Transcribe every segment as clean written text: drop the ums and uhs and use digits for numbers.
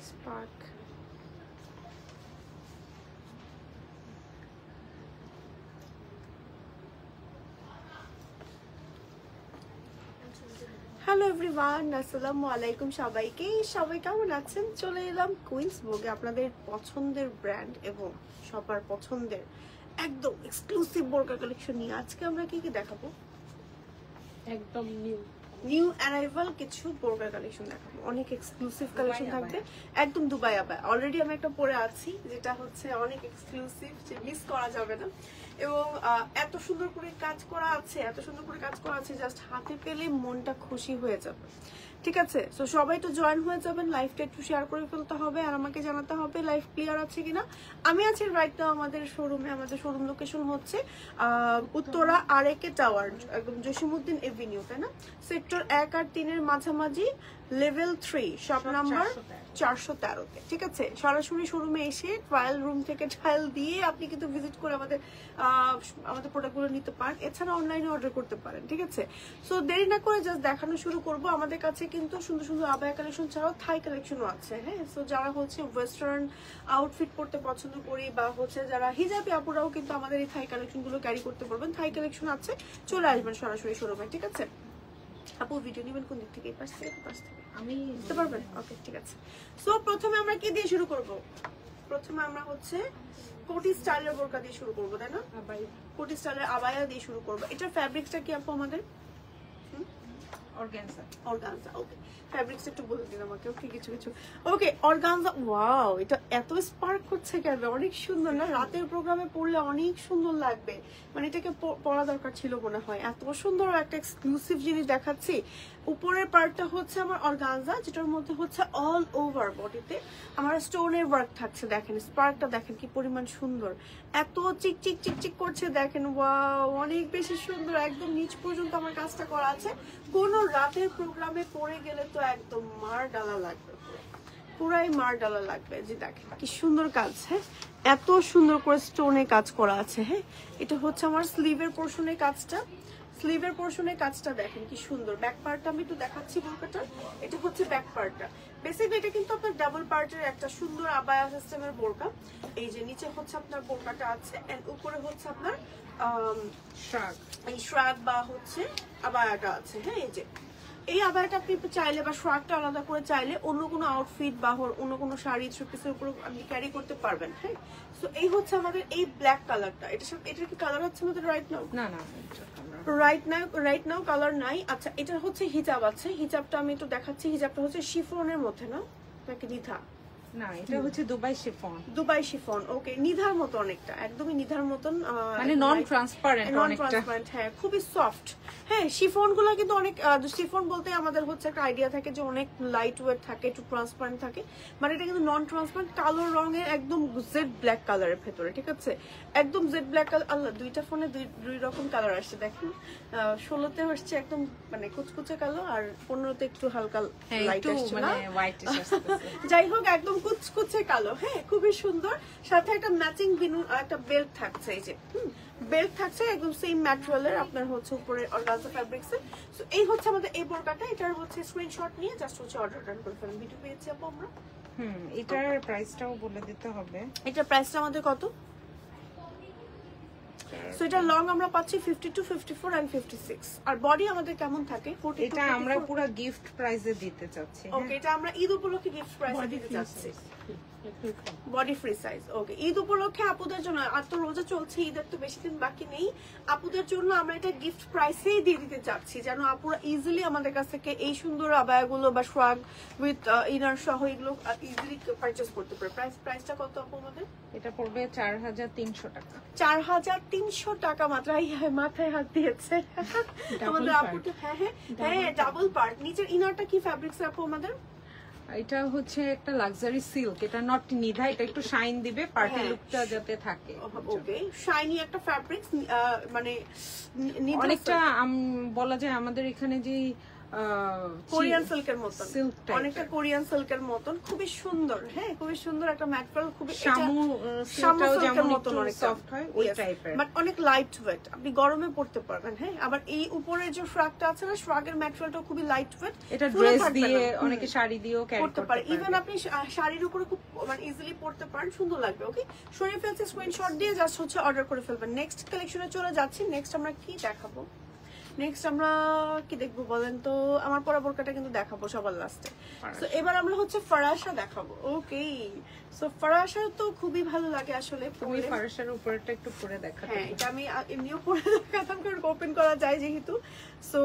Spark. Hello everyone, আসসালামু আলাইকুম সবাইকে। সবাই কেমন আছেন? চলে এলাম কুইন্স ভোগে আপনাদের পছন্দের ব্র্যান্ড এবং সবার পছন্দের একদম এক্সক্লুসিভ বোরকা কালেকশন নিয়ে। আজকে আমরা কি কি দেখাবো? একদম নিউ অ্যারাইভাল কিছু বোরকা কালেকশন দেখাবো, অনেক এক্সক্লুসিভ কালেকশন থাকবে। একদম দুবাই আবায়া অলরেডি আমি একটা পরে আছি, যেটা হচ্ছে অনেক এক্সক্লুসিভ, যে মিস করা যাবে না। এবং এত সুন্দর করে কাজ করা আছে, এত সুন্দর করে কাজ করা আছে, জাস্ট হাতে পেলে মনটা খুশি হয়ে যাবে। ঠিক আছে, তো সবাই তো জয়েন হয়ে যাবেন, লাইভটা একটু শেয়ার করে ফেলতে হবে আর আমাকে জানাতে হবে লাইভ ক্লিয়ার আছে কিনা। আমি আছি রাইট নাও আমাদের শোরুমে। আমাদের শোরুম লোকেশন হচ্ছে উত্তরা আরেকে টাওয়ার, একদম জসিমউদ্দিন এভিনিউ, তাই না? সেক্টর 1 আর 3 এর মাঝামাঝি, লেভেল 3, শপ নাম্বার 413-তে। ঠিক আছে, সরাসরি শোরুমে এসে ট্রায়াল রুম থেকে ট্রায়াল দিয়ে আপনি কিন্তু ভিজিট করে আমাদের প্রোডাক্টগুলো নিতে পারেন। এছাড়া অনলাইনে অর্ডার করতে পারেন। ঠিক আছে, সো দেরি না করে জাস্ট দেখানো শুরু করব। আমাদের কাছে কিন্তু সুন্দর সুন্দর আবায়া কালেকশন ছাড়াও থাই কালেকশনও আছে। হ্যাঁ, সো যারা হচ্ছে ওয়েস্টার্ন আউটফিট পরতে পছন্দ করি বা হচ্ছে যারা হিজাবি আপুরাও কিন্তু আমাদের এই থাই কালেকশনগুলো ক্যারি করতে পারবেন। থাই কালেকশন আছে, চলে আসবেন সরাসরি শোরুমে। ঠিক আছে আপু, ভিডিও নেবেন কোন দিক থেকে? এই পাশ থেকে? পাশ থেকে আমি বুঝতে পারবেন? ওকে, ঠিক আছে। সো প্রথমে আমরা কি দিয়ে শুরু করব? প্রথমে আমরা হচ্ছে কোটি স্টাইলের বোরকা দিয়ে শুরু করবো, তাই না? কোটি স্টাইলের আবায়া দিয়ে শুরু করবো। এটার ফ্যাব্রিক্সটা কি আপু আমাদের? অর্গানজা। অর্গানজা, ওকে। ফ্যাব্রিক্স একটু বলে দিন আমাকে। ওকে, কিছু কিছু ওকে। অর্গানজা, ওয়াও, এটা এত স্পার্ক করছে কেন? অনেক সুন্দর না? রাতের প্রোগ্রামে পড়লে অনেক সুন্দর লাগবে। মানে এটাকে পরা দরকার ছিল মনে হয়, এত সুন্দর একটা এক্সক্লুসিভ জিনিস দেখাচ্ছি। উপরের পার্টটা হচ্ছে আমার অর্গানজা, যেটার মধ্যে হচ্ছে অল ওভার বডিতে আমার স্টোনের ওয়ার্ক থাকছে। দেখেন স্পার্কটা, দেখেন কি পরিমাণ সুন্দর, এত চিকচিক চিকচিক করছে। দেখেন ওয়াও, অনেক বেশি সুন্দর। একদম নিচ পর্যন্ত আমার কাজটা করা আছে। কোনো রাতের প্রোগ্রামে পরে গেলে তো একদম মার ডালা লাগবে, পুরাই মার ডালা লাগবে। যে দেখেন কি সুন্দর কাজ। হ্যাঁ, এত সুন্দর করে স্টোনে কাজ করা আছে। হ্যাঁ, এটা হচ্ছে আমার স্লিভের পোর্শনের কাজটা। স্লিভের পোর্শনের কাজটা দেখেন কি সুন্দর। ব্যাক পার্টটা আমি একটু দেখাচ্ছি বোরকাটা। এটা হচ্ছে ব্যাক পার্টটা। বেসিক্যালি এটা কিন্তু আপনার ডাবল পার্টের একটা সুন্দর আবায়া সিস্টেমের বোরকা। এই যে নিচে হচ্ছে আপনার বোরকাটা আছে, এন্ড উপরে হচ্ছে আপনার শ্রাগ, এই শ্রাগ বা হচ্ছে আবায়াটা আছে। হ্যাঁ, এই যে এই আবায়াটা আপনি চাইলে বা শ্রাগটা আলাদা করে চাইলে অন্য কোনো আউটফিট বা অন্য কোনো শাড়ি থ্রি পিসের উপর আপনি ক্যারি করতে পারবেন। হ্যাঁ, সো এই হচ্ছে আমাদের এই ব্ল্যাক কালারটা। এটার কি কালার আছে আমাদের রাইট নাও? না না, রাইট নাও কালার নাই। আচ্ছা, এটা হচ্ছে হিজাব আছে। হিজাবটা আমি একটু দেখাচ্ছি। হিজাবটা হচ্ছে শিফনের মধ্যে, না নাকি নিধা? না, এটা হচ্ছে দুবাই শিফন। দুবাই শিফন, ওকে। নিধার মতো অনেকটা, একদমই নিধার মতন, মানে নন ট্রান্সপারেন্ট, নন ট্রান্সপারেন্ট। হ্যাঁ, খুবই সফট। হ্যাঁ, শিফন গুলো কিন্তু অনেক, শিফন বলতে আমাদের হচ্ছে একটা আইডিয়া থাকে যে অনেক লাইট ওয়েট থাকে, একটু ট্রান্সপারেন্ট থাকে। মানে এটা কিন্তু নন ট্রান্সপারেন্ট, কালো রঙের, একদম জেড ব্ল্যাক কালারের ভেতরে। ঠিক আছে, একদম জেড ব্ল্যাক কালার। আল্লাহ, দুইটা ফোনে দুই রকম কালার আসছে দেখেন। 16তে আসছে একদম মানে কুচকুচে কালো, আর 15তে একটু হালকা লাইট আসছে, মানে হোয়াইট আসছে। যাই হোক, একদম কুচকুচে কালো। হ্যাঁ, খুবই সুন্দর। সাথে একটা ম্যাচিং একটা বেল্ট থাকছে। এই যে বেল্ট থাকছে একদম সেম ম্যাটেরিয়ালের, আপনার হচ্ছে উপরে অর্গানজা ফ্যাব্রিক্সের। সো এই হচ্ছে আমাদের এই বোরকাটা। এটার হচ্ছে স্ক্রিনশট নিয়ে জাস্ট হচ্ছে অর্ডার ডান করে ফেলেন। ভিডিও পেয়েছি আপু আমরা। এটার প্রাইসটাও বলে দিতে হবে। এটার প্রাইসটা আমাদের কত? সো এটা লং আমরা পাচ্ছি 52, 54 এন্ড 56। আর বডি আমাদের কেমন থাকে? 42। এটা আমরা পুরো গিফট প্রাইসে দিতে চাচ্ছি। ওকে, এটা আমরা ঈদ উপলক্ষে গিফট প্রাইসে দিতে চাচ্ছি। বডি ফ্রি সাইজ, ওকে। ঈদ উপলক্ষে আপুদের জন্য, আর তো রোজা চলছে, ঈদের তো বেশি দিন বাকি নেই। আপুদের জন্য আমরা এটা গিফট প্রাইসেই দিয়ে দিতে চাচ্ছি, যেন আপুরা ইজিলি আমাদের কাছ থেকে এই সুন্দর আবায়াগুলো বা শ্রাগ উইথ ইনার সহ এগুলো ইজিলি পারচেজ করতে পারে। প্রাইসটা কত আপু আমাদের? এটা পড়বে 4300 টাকা। 4300 টাকা মাত্র। মাথায় হাত দিয়েছে আমাদের আপু। হ্যাঁ হ্যাঁ হ্যাঁ, ডাবল পার্ট। নিচের ইনারটা কি ফ্যাব্রিক্স আপু আমাদের? এটা হচ্ছে একটা লাক্সারি সিল্ক, এটা নট নিধা, এটা একটু শাইন দিবে, পার্টি লুকটা যাতে থাকে। ওকে, শাইনি একটা ফ্যাব্রিক্স, মানে অনেকটা বলা যায় আমাদের এখানে যে কোরিয়ান সিল্কের মতন, সিল্ক অনেকটা কোরিয়ান সিল্কের মতন, খুবই সুন্দর। হ্যাঁ, খুবই সুন্দর একটা ম্যাটেরিয়াল, খুবই শামু সিল্কের মতন, অনেক সফট হয় ওই টাইপের, বাট অনেক লাইট ওয়েট, আপনি গরমে পড়তে পারবেন। হ্যাঁ, আবার এই উপরের যে ফ্রকটা আছে না, ফ্রকের ম্যাটেরিয়ালটা খুবই লাইট ওয়েট, এটা ড্রেস দিয়ে অনেকে শাড়ি দিয়েও ক্যারি করতে পারে, ইভেন আপনি শাড়ির উপরে খুব মানে ইজিলি পড়তে পারেন, সুন্দর লাগবে। ওকে, সরিয়ে ফেলছি, স্ক্রিনশট দিয়ে জাস্ট হচ্ছে অর্ডার করে ফেলবেন। নেক্সট কালেকশনে চলে যাচ্ছি। নেক্সট আমরা কি দেখাবো? নেক্সট আমরা কি দেখবো বলেন তো? আমার পরা বোরকাটা কিন্তু দেখাবো সবার লাস্টে। সো এবার আমরা হচ্ছে ফারাশা দেখাবো। ওকে, সো ফারাশা তো খুবই ভালো লাগে আসলে। তুমি ফারাশার উপরটা একটু পরে দেখাতে। হ্যাঁ, এটা আমি এমনিও পরে দেখাতাম, কারণ ওপেন করা যায় যেহেতু। সো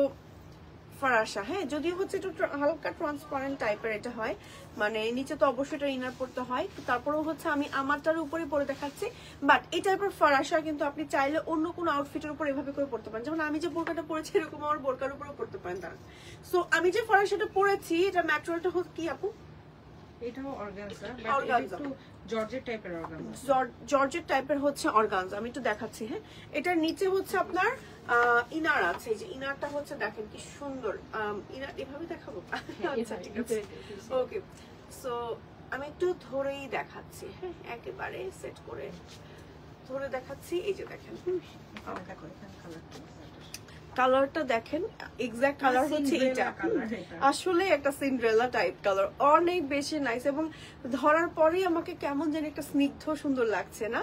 ফারাশা, হ্যাঁ, যদিও হচ্ছে একটু হালকা ট্রান্সপারেন্ট টাইপের এটা হয়, মানে নিচে তো অবশ্যই এটা ইনার পড়তে হয়, তারপরেও হচ্ছে আমি আমারটার উপরে পরে দেখাচ্ছি। বাট এই টাইপের ফারাশা কিন্তু আপনি চাইলে অন্য কোনো আউটফিটের উপর এভাবে করে পড়তে পারেন, যেমন আমি যে বোরকাটা পরেছি এরকম আমার বোরকার উপরেও পড়তে পারেন তারা। সো আমি যে ফারাশাটা পরেছি, এটা ম্যাটেরিয়ালটা হচ্ছে কি আপু? এটাও অর্গানজা, বাট এটা একটু জর্জেট টাইপের অর্গানজা, জর্জেট টাইপের হচ্ছে অর্গানজা। আমি একটু দেখাচ্ছি। হ্যাঁ, এটার নিচে হচ্ছে আপনার ইনার আছে, এই যে ইনারটা হচ্ছে দেখেন কি সুন্দর। ইনার এভাবে দেখাবো? আচ্ছা, ঠিক আছে, ওকে। সো আমি একটু ধরেই দেখাচ্ছি। হ্যাঁ, একেবারে সেট করে ধরে দেখাচ্ছি। এই যে দেখেন, কালারটা দেখেন, এক্সাক্ট কালার হচ্ছে এটা। আসলে একটা সিন্ড্রেলা টাইপ কালার, অনেক বেশি নাইস, এবং ধরার পরেই আমাকে কেমন যেন একটা স্নিগ্ধ সুন্দর লাগছে না।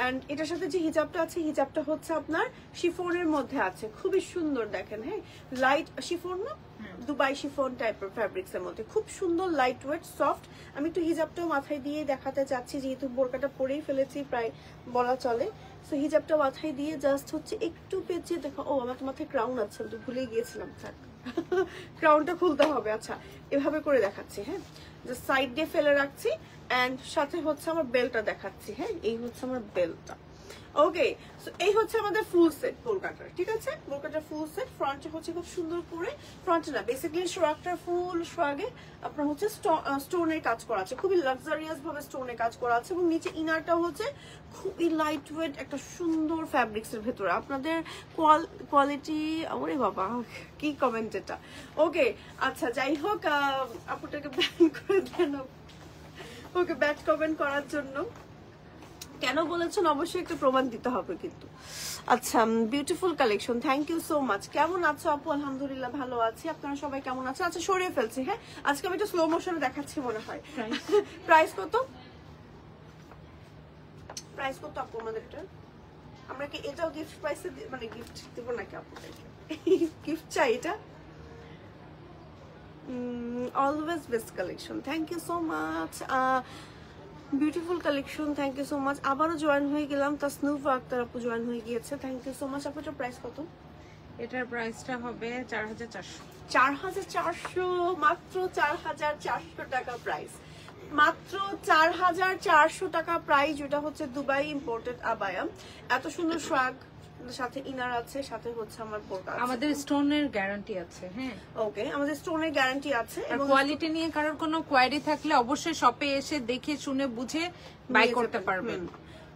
এন্ড এটার সাথে যে হিজাবটা আছে, হিজাবটা হচ্ছে আপনার শিফনের মধ্যে আছে, খুবই সুন্দর দেখেন। হ্যাঁ, লাইট শিফন না, দুবাই শিফন টাইপের ফ্যাব্রিক্স এর মধ্যে, খুব সুন্দর, লাইট ওয়েট, সফট। আমি একটু হিজাবটাও মাথায় দিয়ে দেখাতে চাচ্ছি, যেহেতু বোরকাটা পরেই ফেলেছি প্রায় বলা চলে। সো হিজাবটা মাথায় দিয়ে জাস্ট হচ্ছে একটু পেঁচিয়ে দেখা। ও, আমার তো মাথায় ক্রাউন আছে, তো ভুলে গিয়েছিলাম, থাক ক্রাউনটা খুলতে হবে। আচ্ছা, এভাবে করে দেখাচ্ছি। হ্যাঁ, জাস্ট সাইড দিয়ে ফেলে রাখছি, এন্ড সাথে হচ্ছে আমার বেলটা দেখাচ্ছি। হ্যাঁ, এই হচ্ছে আমার বেলটা। ওকে, সো এই হচ্ছে আমাদের ফুল সেট বোরকাটার, ঠিক আছে? বোরকাটার ফুল সেট, ফ্রন্টে হচ্ছে খুব সুন্দর করে, ফ্রন্টে না বেসিক্যালি শোয়াকটার ফুল শোয়াগে আপনার হচ্ছে স্টোনের কাজ করা আছে, খুবই লাক্সারিয়াস ভাবে স্টোনের কাজ করা আছে, এবং নিচে ইনারটা হচ্ছে খুবই লাইট ওয়েট একটা সুন্দর ফ্যাব্রিক্স এর ভেতরে। আপনাদের কোয়ালিটি, ওরে বাবা কি কমেন্ট এটা। ওকে, আচ্ছা, যাই হোক, আপুটাকে ব্যান করে দেন। ওকে, ব্যাড কমেন্ট করার জন্য কেন বলেছেন অবশ্যই একটা প্রমাণ দিতে হবে কিন্তু। আচ্ছা, beautiful collection, thank you so much. কেমন আছো আপু? আলহামদুলিল্লাহ ভালো আছি, আপনারা সবাই কেমন আছেন? আচ্ছা, সরিয়ে ফেলছি। হ্যাঁ, আজকে আমি একটু স্লো মোশনে দেখাচ্ছি মনে হয়। প্রাইস কত? প্রাইস কত আপু আমাদেরটা? আমরা কি এটাও গিফট প্রাইসে মানে গিফট দেবো নাকি আপুদেরকে? গিফট চাই এটা? Always best collection, thank you so much. Beautiful collection, thank you so much. আবারও জয়েন হয়ে গেলাম, তাসনুফ আক্তার আপু জয়েন হয়ে গিয়েছে, থ্যাংক ইউ সো মাচ। আপনার প্রাইস কত? এটার প্রাইসটা হবে 4400। 4400, মাত্র 4400 টাকা প্রাইস, মাত্র 4400 টাকা প্রাইস, যেটা হচ্ছে দুবাই ইম্পোর্টেড আবায়া। এত সুন্দর সোয়াগ, সাথে ইনার আছে, সাথে হচ্ছে আমার বোরকা আছে। আমাদের স্টোনের গ্যারান্টি আছে। হ্যাঁ, ওকে, আমাদের স্টোনের গ্যারান্টি আছে, এবং কোয়ালিটি নিয়ে কারোর কোনো কোয়ারি থাকলে অবশ্যই শপে এসে দেখে শুনে বুঝে বাই করতে পারবেন।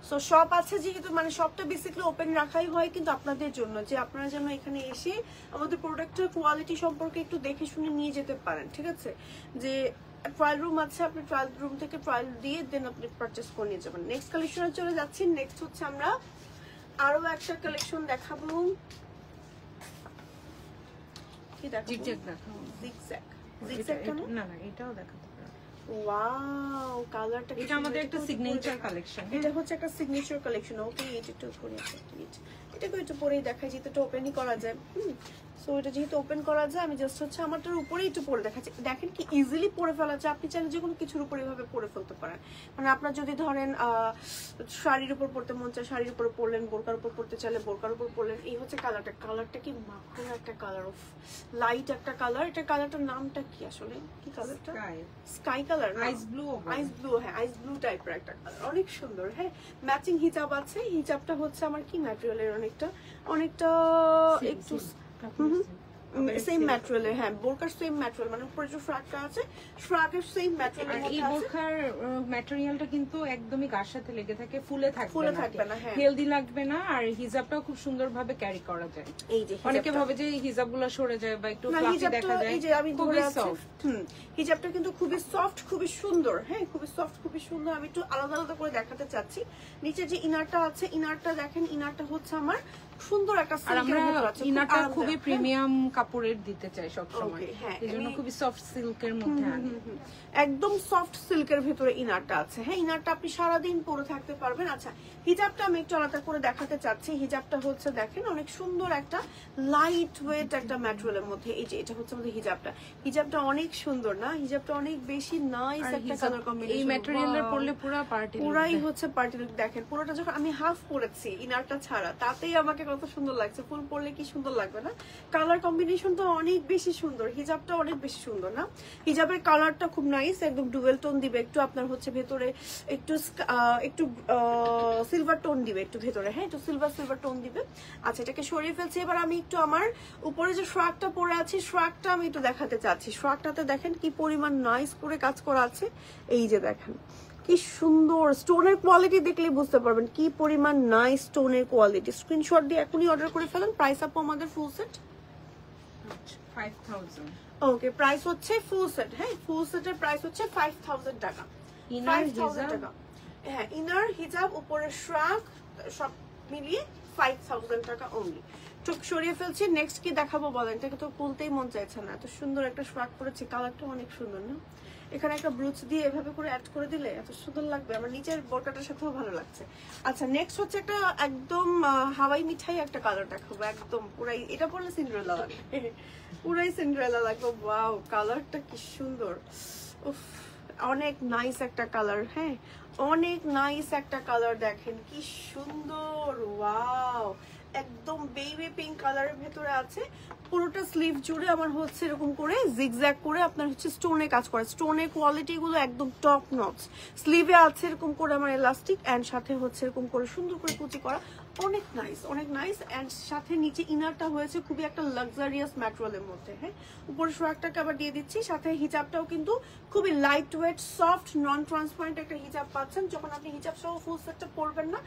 সো শপ আছে যেহেতু, মানে শপটা বেসিক্যালি ওপেন রাখাই হয় কিন্তু আপনাদের জন্য, যে আপনারা যেন এখানে এসে আমাদের প্রোডাক্টের কোয়ালিটি সম্পর্কে একটু দেখে শুনে নিয়ে যেতে পারেন, ঠিক আছে? যে ট্রায়াল রুম আছে, আপনি ট্রায়াল রুম থেকে ট্রায়াল দিয়ে দেন আপনি পারচেস করে নিয়ে যাবেন। নেক্সট কালেকশনে চলে যাচ্ছি। নেক্সট হচ্ছে আমরা আরো একটা কালেকশন দেখাবো। কি দেখাবো? জিগজ্যাগ দেখাবো। জিগজ্যাগ, জিগজ্যাগ কেন? না না, এটাও দেখাতে পারো। ওয়াও, কালারটা এটা আমাদের একটা সিগনেচার কালেকশন। এটা হচ্ছে একটা সিগনেচার কালেকশন। ওকে, এটা একটু করে এটাকে একটু পরেই দেখাই, যেহেতু এটা ওপেনই করা যায়। সো এটা যেহেতু ওপেন করা যায়, আমি জাস্ট হচ্ছে আমারটার উপরেই একটু পরে দেখাচ্ছি। দেখেন কি ইজিলি পরে ফেলা যায়, আপনি চাইলে যে কোনো কিছুর উপর এভাবে পরে ফেলতে পারেন। মানে আপনার যদি ধরেন শাড়ির উপর পড়তে মন চায়, শাড়ির উপর পরলেন, বোরকার উপর পড়তে চাইলে বোরকার উপর পরলেন। এই হচ্ছে কালারটা, কালারটা কি মাখন একটা কালার, অফ লাইট একটা কালার। এটা কালারটার নামটা কি আসলে? কি কালারটা? স্কাই কালার, আইস ব্লু। আইস ব্লু, হ্যাঁ, আইস ব্লু টাইপের একটা কালার, অনেক সুন্দর। হ্যাঁ, ম্যাচিং হিজাব আছে। হিজাবটা হচ্ছে আমার কি ম্যাটেরিয়ালের, অনেকটা একটু সেম ম্যাটেরিয়ালের, হ্যাঁ বোরকার সেম ম্যাটেরিয়াল, মানে উপরে যে ফ্রকটা আছে ফ্রকের সেম ম্যাটেরিয়ালের মধ্যে এই আছে। বোরকার ম্যাটেরিয়ালটা কিন্তু একদমই গার সাথে লেগে থাকে, ফুলে থাকবে না, হ্যাঁ হেলদি লাগবে না, আর হিজাবটাও খুব সুন্দরভাবে ক্যারি করা যায়। এই যে অনেকে ভাবে যে হিজাবগুলো সরে যায় বা একটু ফ্লাফি দেখা যায়, এই যে আমি ধরে আছি, হিজাবটা কিন্তু খুবই সফট, খুবই সুন্দর, হ্যাঁ খুবই সফট, খুবই সুন্দর। আমি একটু আলাদা আলাদা করে দেখাতে চাচ্ছি। নিচে যে ইনারটা আছে, ইনারটা দেখেন, ইনারটা হচ্ছে আমার সুন্দর একটা সিল্কের ভিতর আছে, ইনারটা খুবই প্রিমিয়াম কাপড়ের দিতে চাই সব সময়, হ্যাঁ এজন্য খুবই সফট সিল্কের মধ্যে আনি। একদম সফট সিল্কের ভিতরে ইনারটা আছে, হ্যাঁ ইনারটা আপনি সারাদিন পরে থাকতে পারবেন। আচ্ছা হিজাবটা আমি একটু আলাদা করে দেখাতে চাচ্ছি। হিজাবটা হচ্ছে দেখেন অনেক সুন্দর একটা লাইট ওয়েট একটা ম্যাটেরিয়ালের মধ্যে। এই যে এটা হচ্ছে আমাদের হিজাবটা, হিজাবটা অনেক সুন্দর না, হিজাবটা অনেক বেশি নাইস একটা কালার কম্বিনেশন। এই ম্যাটেরিয়ালের পরলে পুরাই হচ্ছে পার্টি লুক। দেখেন পুরোটা যখন আমি হাফ পরেছি ইনারটা ছাড়া, তাতেই আমাকে কত সুন্দর লাগছে, ফুল পরলে কি সুন্দর লাগবে না? কালার কম্বিনেশন তো অনেক বেশি সুন্দর, হিজাবটা অনেক বেশি সুন্দর না? হিজাবের কালারটা খুব নাইস, একদম ডুয়েল টোন দিবে, একটু আপনার হচ্ছে ভেতরে একটু একটু সিলভার টোন দিবে একটু ভেতরে, হ্যাঁ একটু সিলভার টোন দিবে। আচ্ছা এটাকে সরিয়ে ফেলছি। এবার আমি একটু আমার উপরে যে ফ্রকটা পরে আছি, ফ্রকটা আমি একটু দেখাতে চাচ্ছি। ফ্রকটাতে দেখেন কি পরিমাণ নাইস করে কাজ করা আছে। এই যে দেখেন কি সুন্দর, স্টোনের কোয়ালিটি দেখলেই বুঝতে পারবেন কি পরিমাণ নাইস স্টোনের কোয়ালিটি। স্ক্রিনশট দিয়ে এখনই অর্ডার করে ফেলেন। প্রাইস আপু আমাদের ফুল সেট 5000। ওকে প্রাইস হচ্ছে ফুল সেট, হ্যাঁ ফুল সেটের প্রাইস হচ্ছে 5000 টাকা। ইনার 5000 টাকা, হ্যাঁ ইনার হিজাব উপরের ফ্রক সব মিলিয়ে 5000 টাকা অনলি। চোখ সরিয়ে ফেলছি। নেক্সট কি দেখাবো বলেন? এটাকে তো বলতেই মন চাইছে না, এত সুন্দর একটা ফ্রক পরেছি, কালারটা অনেক সুন্দর না? এখানে একটা ব্রুচ দিয়ে এভাবে করে অ্যাড করে দিলে এত সুন্দর লাগবে, আমার নিচের বোরকাটার সাথেও ভালো লাগছে। আচ্ছা নেক্সট হচ্ছে একটা একদম হাওয়াই মিঠাই একটা কালার দেখাবো, একদম পুরাই, এটা পরলে সিন্ডারেলা লাগবে, পুরাই সিন্ডারেলা লাগবে। ওয়াও কালারটা কি সুন্দর, উফ অনেক নাইস একটা কালার, হ্যাঁ অনেক নাইস একটা কালার, দেখেন কি সুন্দর। ওয়াও একদম বেবি পিঙ্ক কালারের ভেতরে আছে। পুরোটা স্লিভ জুড়ে আমার হচ্ছে এরকম করে জিগজ্যাগ করে আপনার হচ্ছে স্টোনে কাজ করে, স্টোনের কোয়ালিটি গুলো একদম টপ নচ। স্লিভে আছে এরকম করে আমার এলাস্টিক, এন্ড সাথে হচ্ছে এরকম করে সুন্দর করে কুচি করা, অনেক নাইস, অনেক নাইস। এন্ড সাথে নিচে ইনারটা হয়েছে খুবই একটা লাক্সারিয়াস ম্যাটেরিয়ালের মধ্যে, হ্যাঁ উপরে ফ্রকটাকে আবার দিয়ে দিচ্ছি। সাথে হিজাবটাও কিন্তু খুবই লাইট ওয়েট সফট নন ট্রান্সপারেন্ট একটা হিজাব পাচ্ছেন। যখন আপনি হিজাব সহ ফুল সেটটা পরবেন না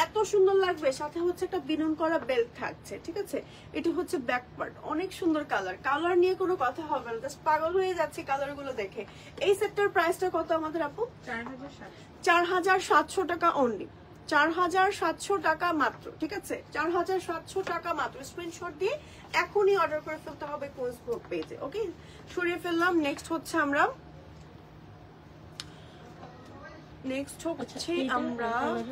এত সুন্দর লাগবে। সাথে হচ্ছে একটা বিনুন করা বেল্ট থাকছে, ঠিক আছে? এটি হচ্ছে ব্যাক পার্ট, অনেক সুন্দর কালার, কালার নিয়ে কোনো কথা হবে না, জাস্ট পাগল হয়ে যাচ্ছে কালার গুলো দেখে। এই সেটটার প্রাইসটা কত আমাদের আপু? 4700 টাকা অনলি, 4700 টাকা মাত্র, ঠিক আছে 4700 টাকা মাত্র। স্ক্রিনশট দিয়ে এখনই অর্ডার করে ফেলতে হবে কোর্স গ্রুপ পেজে। ওকে সরিয়ে ফেললাম। নেক্সট হচ্ছে আমরা আমরা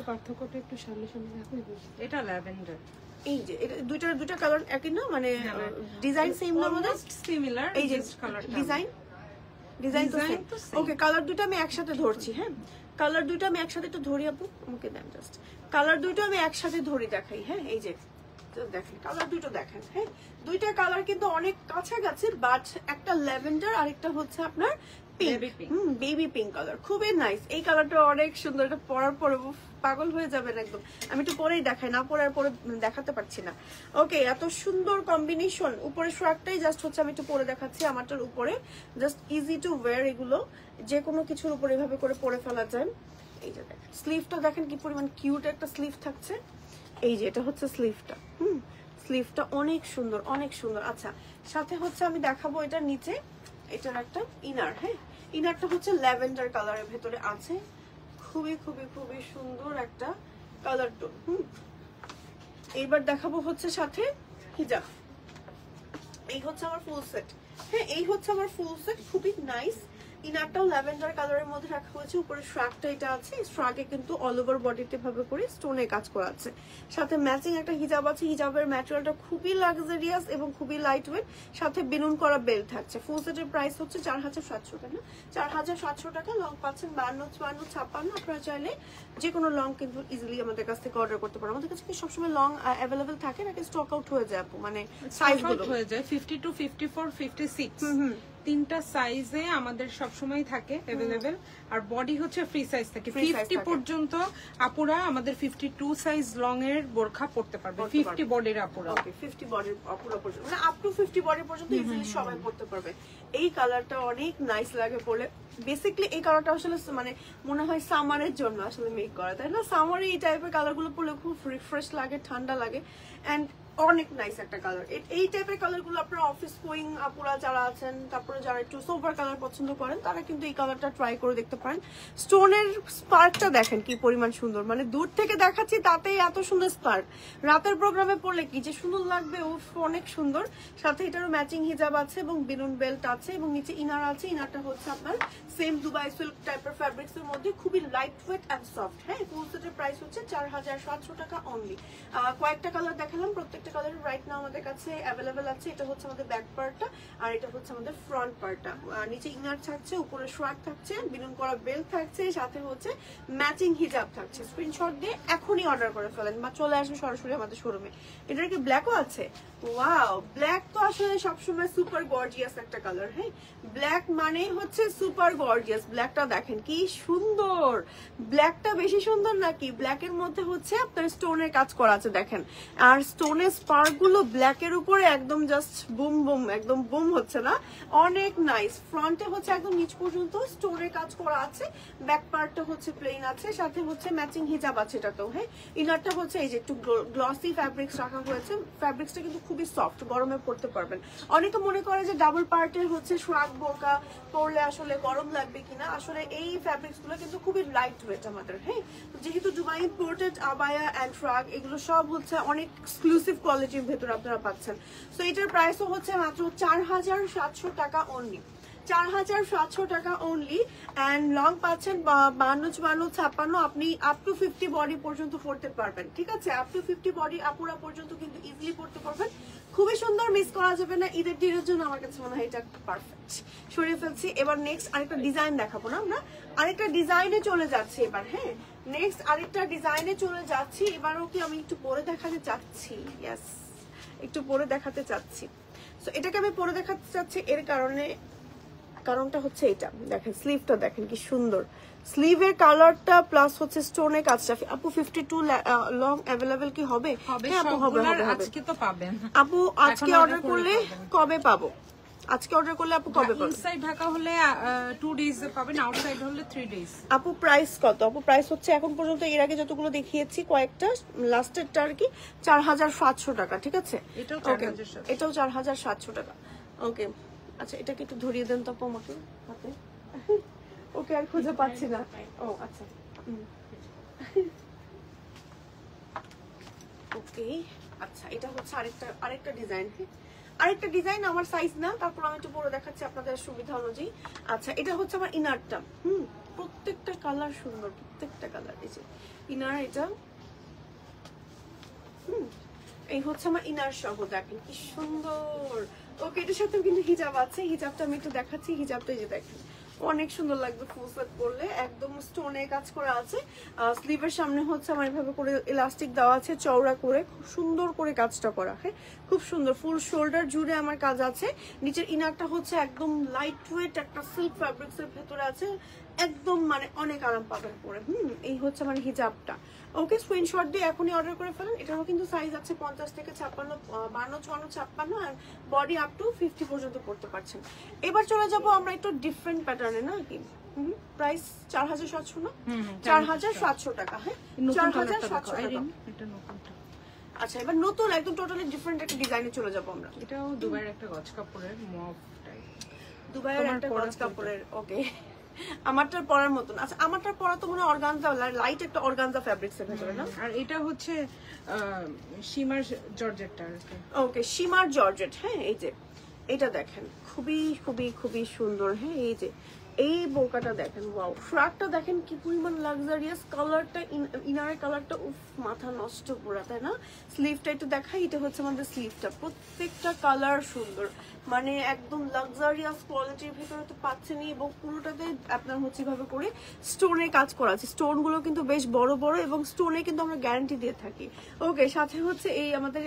পার্থক্যটা একটু সামনে সামনে রাখুন। এটা ল্যাভেন্ডার, এই যে এটা দুইটা কালার একই না, মানে ডিজাইন সেম না, মানে সিমিলার, এই যে ডিজাইন তো সেম। ওকে কালার দুটো আমি একসাথে ধরছি, হ্যাঁ কালার দুটো আমি একসাথে একটু ধরি আপু, আমাকে দেন জাস্ট। কালার দুটো আমি একসাথে ধরি দেখাই, হ্যাঁ এই যে দেখেন কালার দুটো দেখেন, হ্যাঁ দুইটা কালার কিন্তু অনেক কাছাকাছি, বাট একটা ল্যাভেন্ডার আর একটা হচ্ছে আপনার বেবি পিঙ্ক কালার, খুবই নাইস। এই কালারটা অনেক সুন্দর, এটা পরার পরে পাগল হয়ে যাবেন একদম। আমি একটু পরেই দেখাই, না পরার পরে দেখাতে পারছি না। ওকে এত সুন্দর কম্বিনেশন। উপরে ফ্রকটাই জাস্ট হচ্ছে আমি একটু পরে দেখাচ্ছি, আমারটার উপরে জাস্ট ইজি টু ওয়্যার, এগুলো যে কোনো কিছুর উপরে এভাবে করে পরে ফেলা যায়। এই যে দেখেন স্লিভটা দেখেন কি পরিমাণ কিউট একটা স্লিভ থাকছে। এই যে এটা হচ্ছে স্লিভটা, স্লিভটা অনেক সুন্দর, অনেক সুন্দর। আচ্ছা সাথে হচ্ছে আমি দেখাবো এটা নিচে, এটার একটা ইনার, হ্যাঁ ইনারটা হচ্ছে ল্যাভেন্ডার কালারের ভেতরে আছে, খুবই খুবই খুবই সুন্দর একটা কালার টোন। এইবার দেখাবো হচ্ছে সাথে হিজাব। এই হচ্ছে আমার ফুল সেট, হ্যাঁ এই হচ্ছে আমার ফুল সেট, খুবই নাইস। ইনারটাও ল্যাভেন্ডার কালারের মধ্যে রাখা হয়েছে, উপরে ফ্রকটা এটা আছে, ফ্রকে কিন্তু অল ওভার বডিতে ভাবে করে স্টোনে কাজ করা আছে। সাথে ম্যাচিং একটা হিজাব আছে, হিজাবের ম্যাটেরিয়ালটা খুবই লাক্সারিয়াস এবং খুবই লাইট ওয়েট, সাথে বেলুন করা বেল্ট থাকছে। ফুল সেটের প্রাইস হচ্ছে 4700 টাকা, 4700 টাকা। লং পাচ্ছেন 52, 54, 56। আপনারা চাইলে যে কোনো লং কিন্তু ইজিলি আমাদের কাছ থেকে অর্ডার করতে পারেন। আমাদের কাছে কি সবসময় লং অ্যাভেলেবেল থাকে নাকি স্টক আউট হয়ে যায় আপু, মানে সাইজগুলো হয়ে যায় 50 to 54, 56 তিনটা সাইজে আমাদের সবসময় থাকে अवेलेबल আর বডি হচ্ছে ফ্রি সাইজ থাকে 50 পর্যন্ত আপুরা আমাদের 52 সাইজ লং এর বোরখা পড়তে পারবে 50 বডির আপুরা ওকে 50 বডির আপুরা পর্যন্ত মানে আপ টু 50 বডি পর্যন্ত ইজিলি সবাই পড়তে পারবে এই কালারটা অনেক নাইস লাগে পরলে বেসিক্যালি এই কালারটা আসলে মানে মনে হয় সামারের জন্য আসলে মেক করা তাই না সামারে এই টাইপের কালারগুলো পরলে খুব রিফ্রেশ লাগে ঠান্ডা লাগে এন্ড অনেক নাইস একটা কালার এই টাইপের কালারগুলো আপনারা অফিস গোয়িং আপুরা যারা আছেন তারপরে যারা একটু সোবার কালার পছন্দ করেন তারা কিন্তু এই কালারটা ট্রাই করে দেখতে পারেন স্টোনের স্পার্কটা দেখেন কি পরিমাণ সুন্দর মানে দূর থেকে দেখাচ্ছি তাতেই এত সুন্দর স্পার্ক রাতের প্রোগ্রামে পড়লে কি যে সুন্দর লাগবে উফ অনেক সুন্দর সাথে এটারও ম্যাচিং হিজাব আছে এবং বেলুন বেল্ট আছে এবং নিচে ইনার আছে ইনারটা হচ্ছে আপনার সেম দুবাই সিল্ক টাইপের ফ্যাব্রিক্স এর মধ্যে খুবই লাইট ওয়েট এন্ড সফট হ্যাঁ ফুল সেটের প্রাইস হচ্ছে 4700 টাকা অনলি কয়েকটা কালার দেখালাম প্রত্যেকটা কালার রাইট নাও আমাদের কাছে अवेलेबल আছে এটা হচ্ছে আমাদের ব্যাক পার্টটা আর এটা হচ্ছে আমাদের ফ্রন্ট পার্টটা নিচে ইনার থাকছে উপরে শোয়াক থাকছে বিনুন করা বেল্ট থাকছে সাথে হচ্ছে ম্যাচিং হিজাব থাকছে স্ক্রিনশট দিয়ে এখনই অর্ডার করে ফেলেন বা চলে আসুন সরাসরি আমাদের শোরুমে এটার কি ব্ল্যাকও আছে ওয়াও ব্ল্যাক তো আসলে সবসময় সুপার গর্জিয়াস একটা কালার হ্যাঁ ব্ল্যাক মানে হচ্ছে সুপার গর্জিয়াস ব্ল্যাকটা দেখেন কি সুন্দর ব্ল্যাকটা বেশি সুন্দর নাকি ব্ল্যাকের মধ্যে হচ্ছে আপনার স্টোনের কাজ করা আছে দেখেন আর স্টোনের স্পার্ক গুলো ব্ল্যাকের উপরে একদম জাস্ট বুম বুম একদম বুম হচ্ছে না অনেক নাইস ফ্রন্টে হচ্ছে একদম নিচ পর্যন্ত স্টোনের কাজ করা আছে ব্যাক পার্টটা হচ্ছে প্লেন আছে সাথে হচ্ছে ম্যাচিং হিজাব আছে এটাতেও হ্যাঁ ইনারটা হচ্ছে এই যে একটু গ্লসি ফ্যাব্রিক্স রাখা হয়েছে ফ্যাব্রিক্সটা কিন্তু খুবই সফট গরমে পড়তে পারবেন অনেকে মনে করে যে ডাবল পার্টের হচ্ছে সোয়াগ বোরকা পরলে আসলে গরম লাগবে কিনা আসলে এই ফ্যাব্রিক্স গুলো কিন্তু খুবই লাইট ওয়েট আমাদের হ্যাঁ যেহেতু দুবাই ইম্পোর্টেড আবায়া এন্ড ফ্রক এগুলো সব হচ্ছে অনেক এক্সক্লুসিভ কোয়ালিটির ভেতরে আপনারা পাচ্ছেন সো এটার প্রাইসও হচ্ছে মাত্র 4700 টাকা অনলি 4700 টাকা অনলি এন্ড লং পাচ্ছেন 52 54 56 আপনি আপ টু 50 বডি পর্যন্ত পড়তে পারবেন ঠিক আছে আপ টু 50 বডি আপুরা পর্যন্ত কিন্তু ইজিলি পড়তে পারবেন খুবই সুন্দর মিস করা যাবে না ঈদের দিনের জন্য আমার কাছে মনে হয় এটা পারফেক্ট সরিয়ে ফেলছি এবার নেক্সট আরেকটা ডিজাইন দেখাবো না আমরা আরেকটা ডিজাইনে চলে যাচ্ছি এবার হ্যাঁ নেক্সট আরেকটা ডিজাইনে চলে যাচ্ছি এবারও কি আমি একটু পরে দেখাতে চাচ্ছি ইয়েস একটু পরে দেখাতে চাচ্ছি সো এটাকে আমি পরে দেখাতে চাচ্ছি এর কারণটা হচ্ছে এটা দেখেন স্লিভটা দেখেন কি সুন্দর স্লিভের কালারটা প্লাস হচ্ছে স্টোনের কাজটা আপু 52 লং अवेलेबल কি হবে হ্যাঁ আপু হবে আজকে তো পাবেন আপু আজকে অর্ডার করলে কবে পাবো আজকে অর্ডার করলে আপু কবে পাবেন ইনসাইড ঢাকা হলে 2 ডেজ পাবেন আউটসাইড হলে 3 ডেজ আপু প্রাইস কত আপু প্রাইস হচ্ছে এখন পর্যন্ত এর আগে যতগুলো দেখিয়েছি কয়েকটা লাস্টেরটা আর কি 4700 টাকা ঠিক আছে এটাও 4700 টাকা ওকে আচ্ছা এটাকে একটু ধরিয়ে দেন তো আপু আমাকে হাতে ওকে আর খুঁজে পাচ্ছি না ও আচ্ছা ওকে আচ্ছা এটা হচ্ছে আরেকটা ডিজাইন আমার সাইজ না তারপর আমি একটু বড় দেখাচ্ছি আপনাদের সুবিধা অনুযায়ী আচ্ছা এটা হচ্ছে আমার ইনারটা প্রত্যেকটা কালার সুন্দর প্রত্যেকটা কালার এই যে ইনার এটা এই হচ্ছে আমার ইনার সহ দেখেন কি সুন্দর ওকে এটার সাথে কিন্তু হিজাব আছে হিজাবটা আমি একটু দেখাচ্ছি হিজাবটা এই যে দেখেন অনেক সুন্দর লাগবে ফুল সেট পরলে একদম স্টোনে কাজ করা আছে স্লিভের সামনে হচ্ছে আমার এভাবে করে ইলাস্টিক দেওয়া আছে চওড়া করে খুব সুন্দর করে কাজটা করা হ্যাঁ খুব সুন্দর ফুল শোল্ডার জুড়ে আমার কাজ আছে নিচের ইনারটা হচ্ছে একদম লাইট ওয়েট একটা সিল্ক ফ্যাব্রিক্স এর ভেতরে আছে একদম মানে অনেক আরাম পাবেন পরে এই হচ্ছে মানে হিজাবটা ওকে স্ক্রিনশট দিয়ে এখনই অর্ডার করে ফেলেন এটারও কিন্তু সাইজ আছে 50 থেকে 56 52 54 56 আর বডি আপ টু 50 পর্যন্ত পড়তে পারছেন এবার চলে যাব আমরা একটু ডিফারেন্ট প্যাটার্নে না কি প্রাইস 4700 না 4700 টাকা হ্যাঁ 4700 টাকা এটা নতুনটা আচ্ছা এবার নতুন একদম টোটালি ডিফারেন্ট একটা ডিজাইনে চলে যাব আমরা এটাও দুবাইয়ের একটা গজ কাপড়ের মফ টাইপ দুবাইয়ের একটা গজ কাপড়ের ওকে আমারটার পরার মতন আচ্ছা আমারটার পরা তো মনে অর্গানজা লাইট একটা অর্গানজা ফ্যাব্রিক্স এর ভিতরে না আর এটা হচ্ছে শিমার জর্জেটটা ওকে শিমার জর্জেট হ্যাঁ এই যে এটা দেখেন খুবই খুবই খুবই সুন্দর হ্যাঁ এই যে এই বোরকাটা দেখেন, ওয়াও, ফ্রকটা দেখেন কি পরিমাণ লাক্সারিয়াস, কালারটা ইনারের কালারটা উফ মাথা নষ্ট পুরা, তাই না? স্লিভটা একটু দেখাই, এটা হচ্ছে আমাদের স্লিভটা, প্রত্যেকটা কালার সুন্দর, মানে একদম লাক্সারিয়াস কোয়ালিটির ভিতরে তো পাচ্ছেনই, এবং পুরোটাতে আপনার হচ্ছে এভাবে করে স্টোনের কাজ করা আছে। স্টোনগুলো কিন্তু বেশ বড় বড়, এবং স্টোনে কিন্তু আমরা গ্যারান্টি দিয়ে থাকি। ওকে, সাথে হচ্ছে এই আমাদের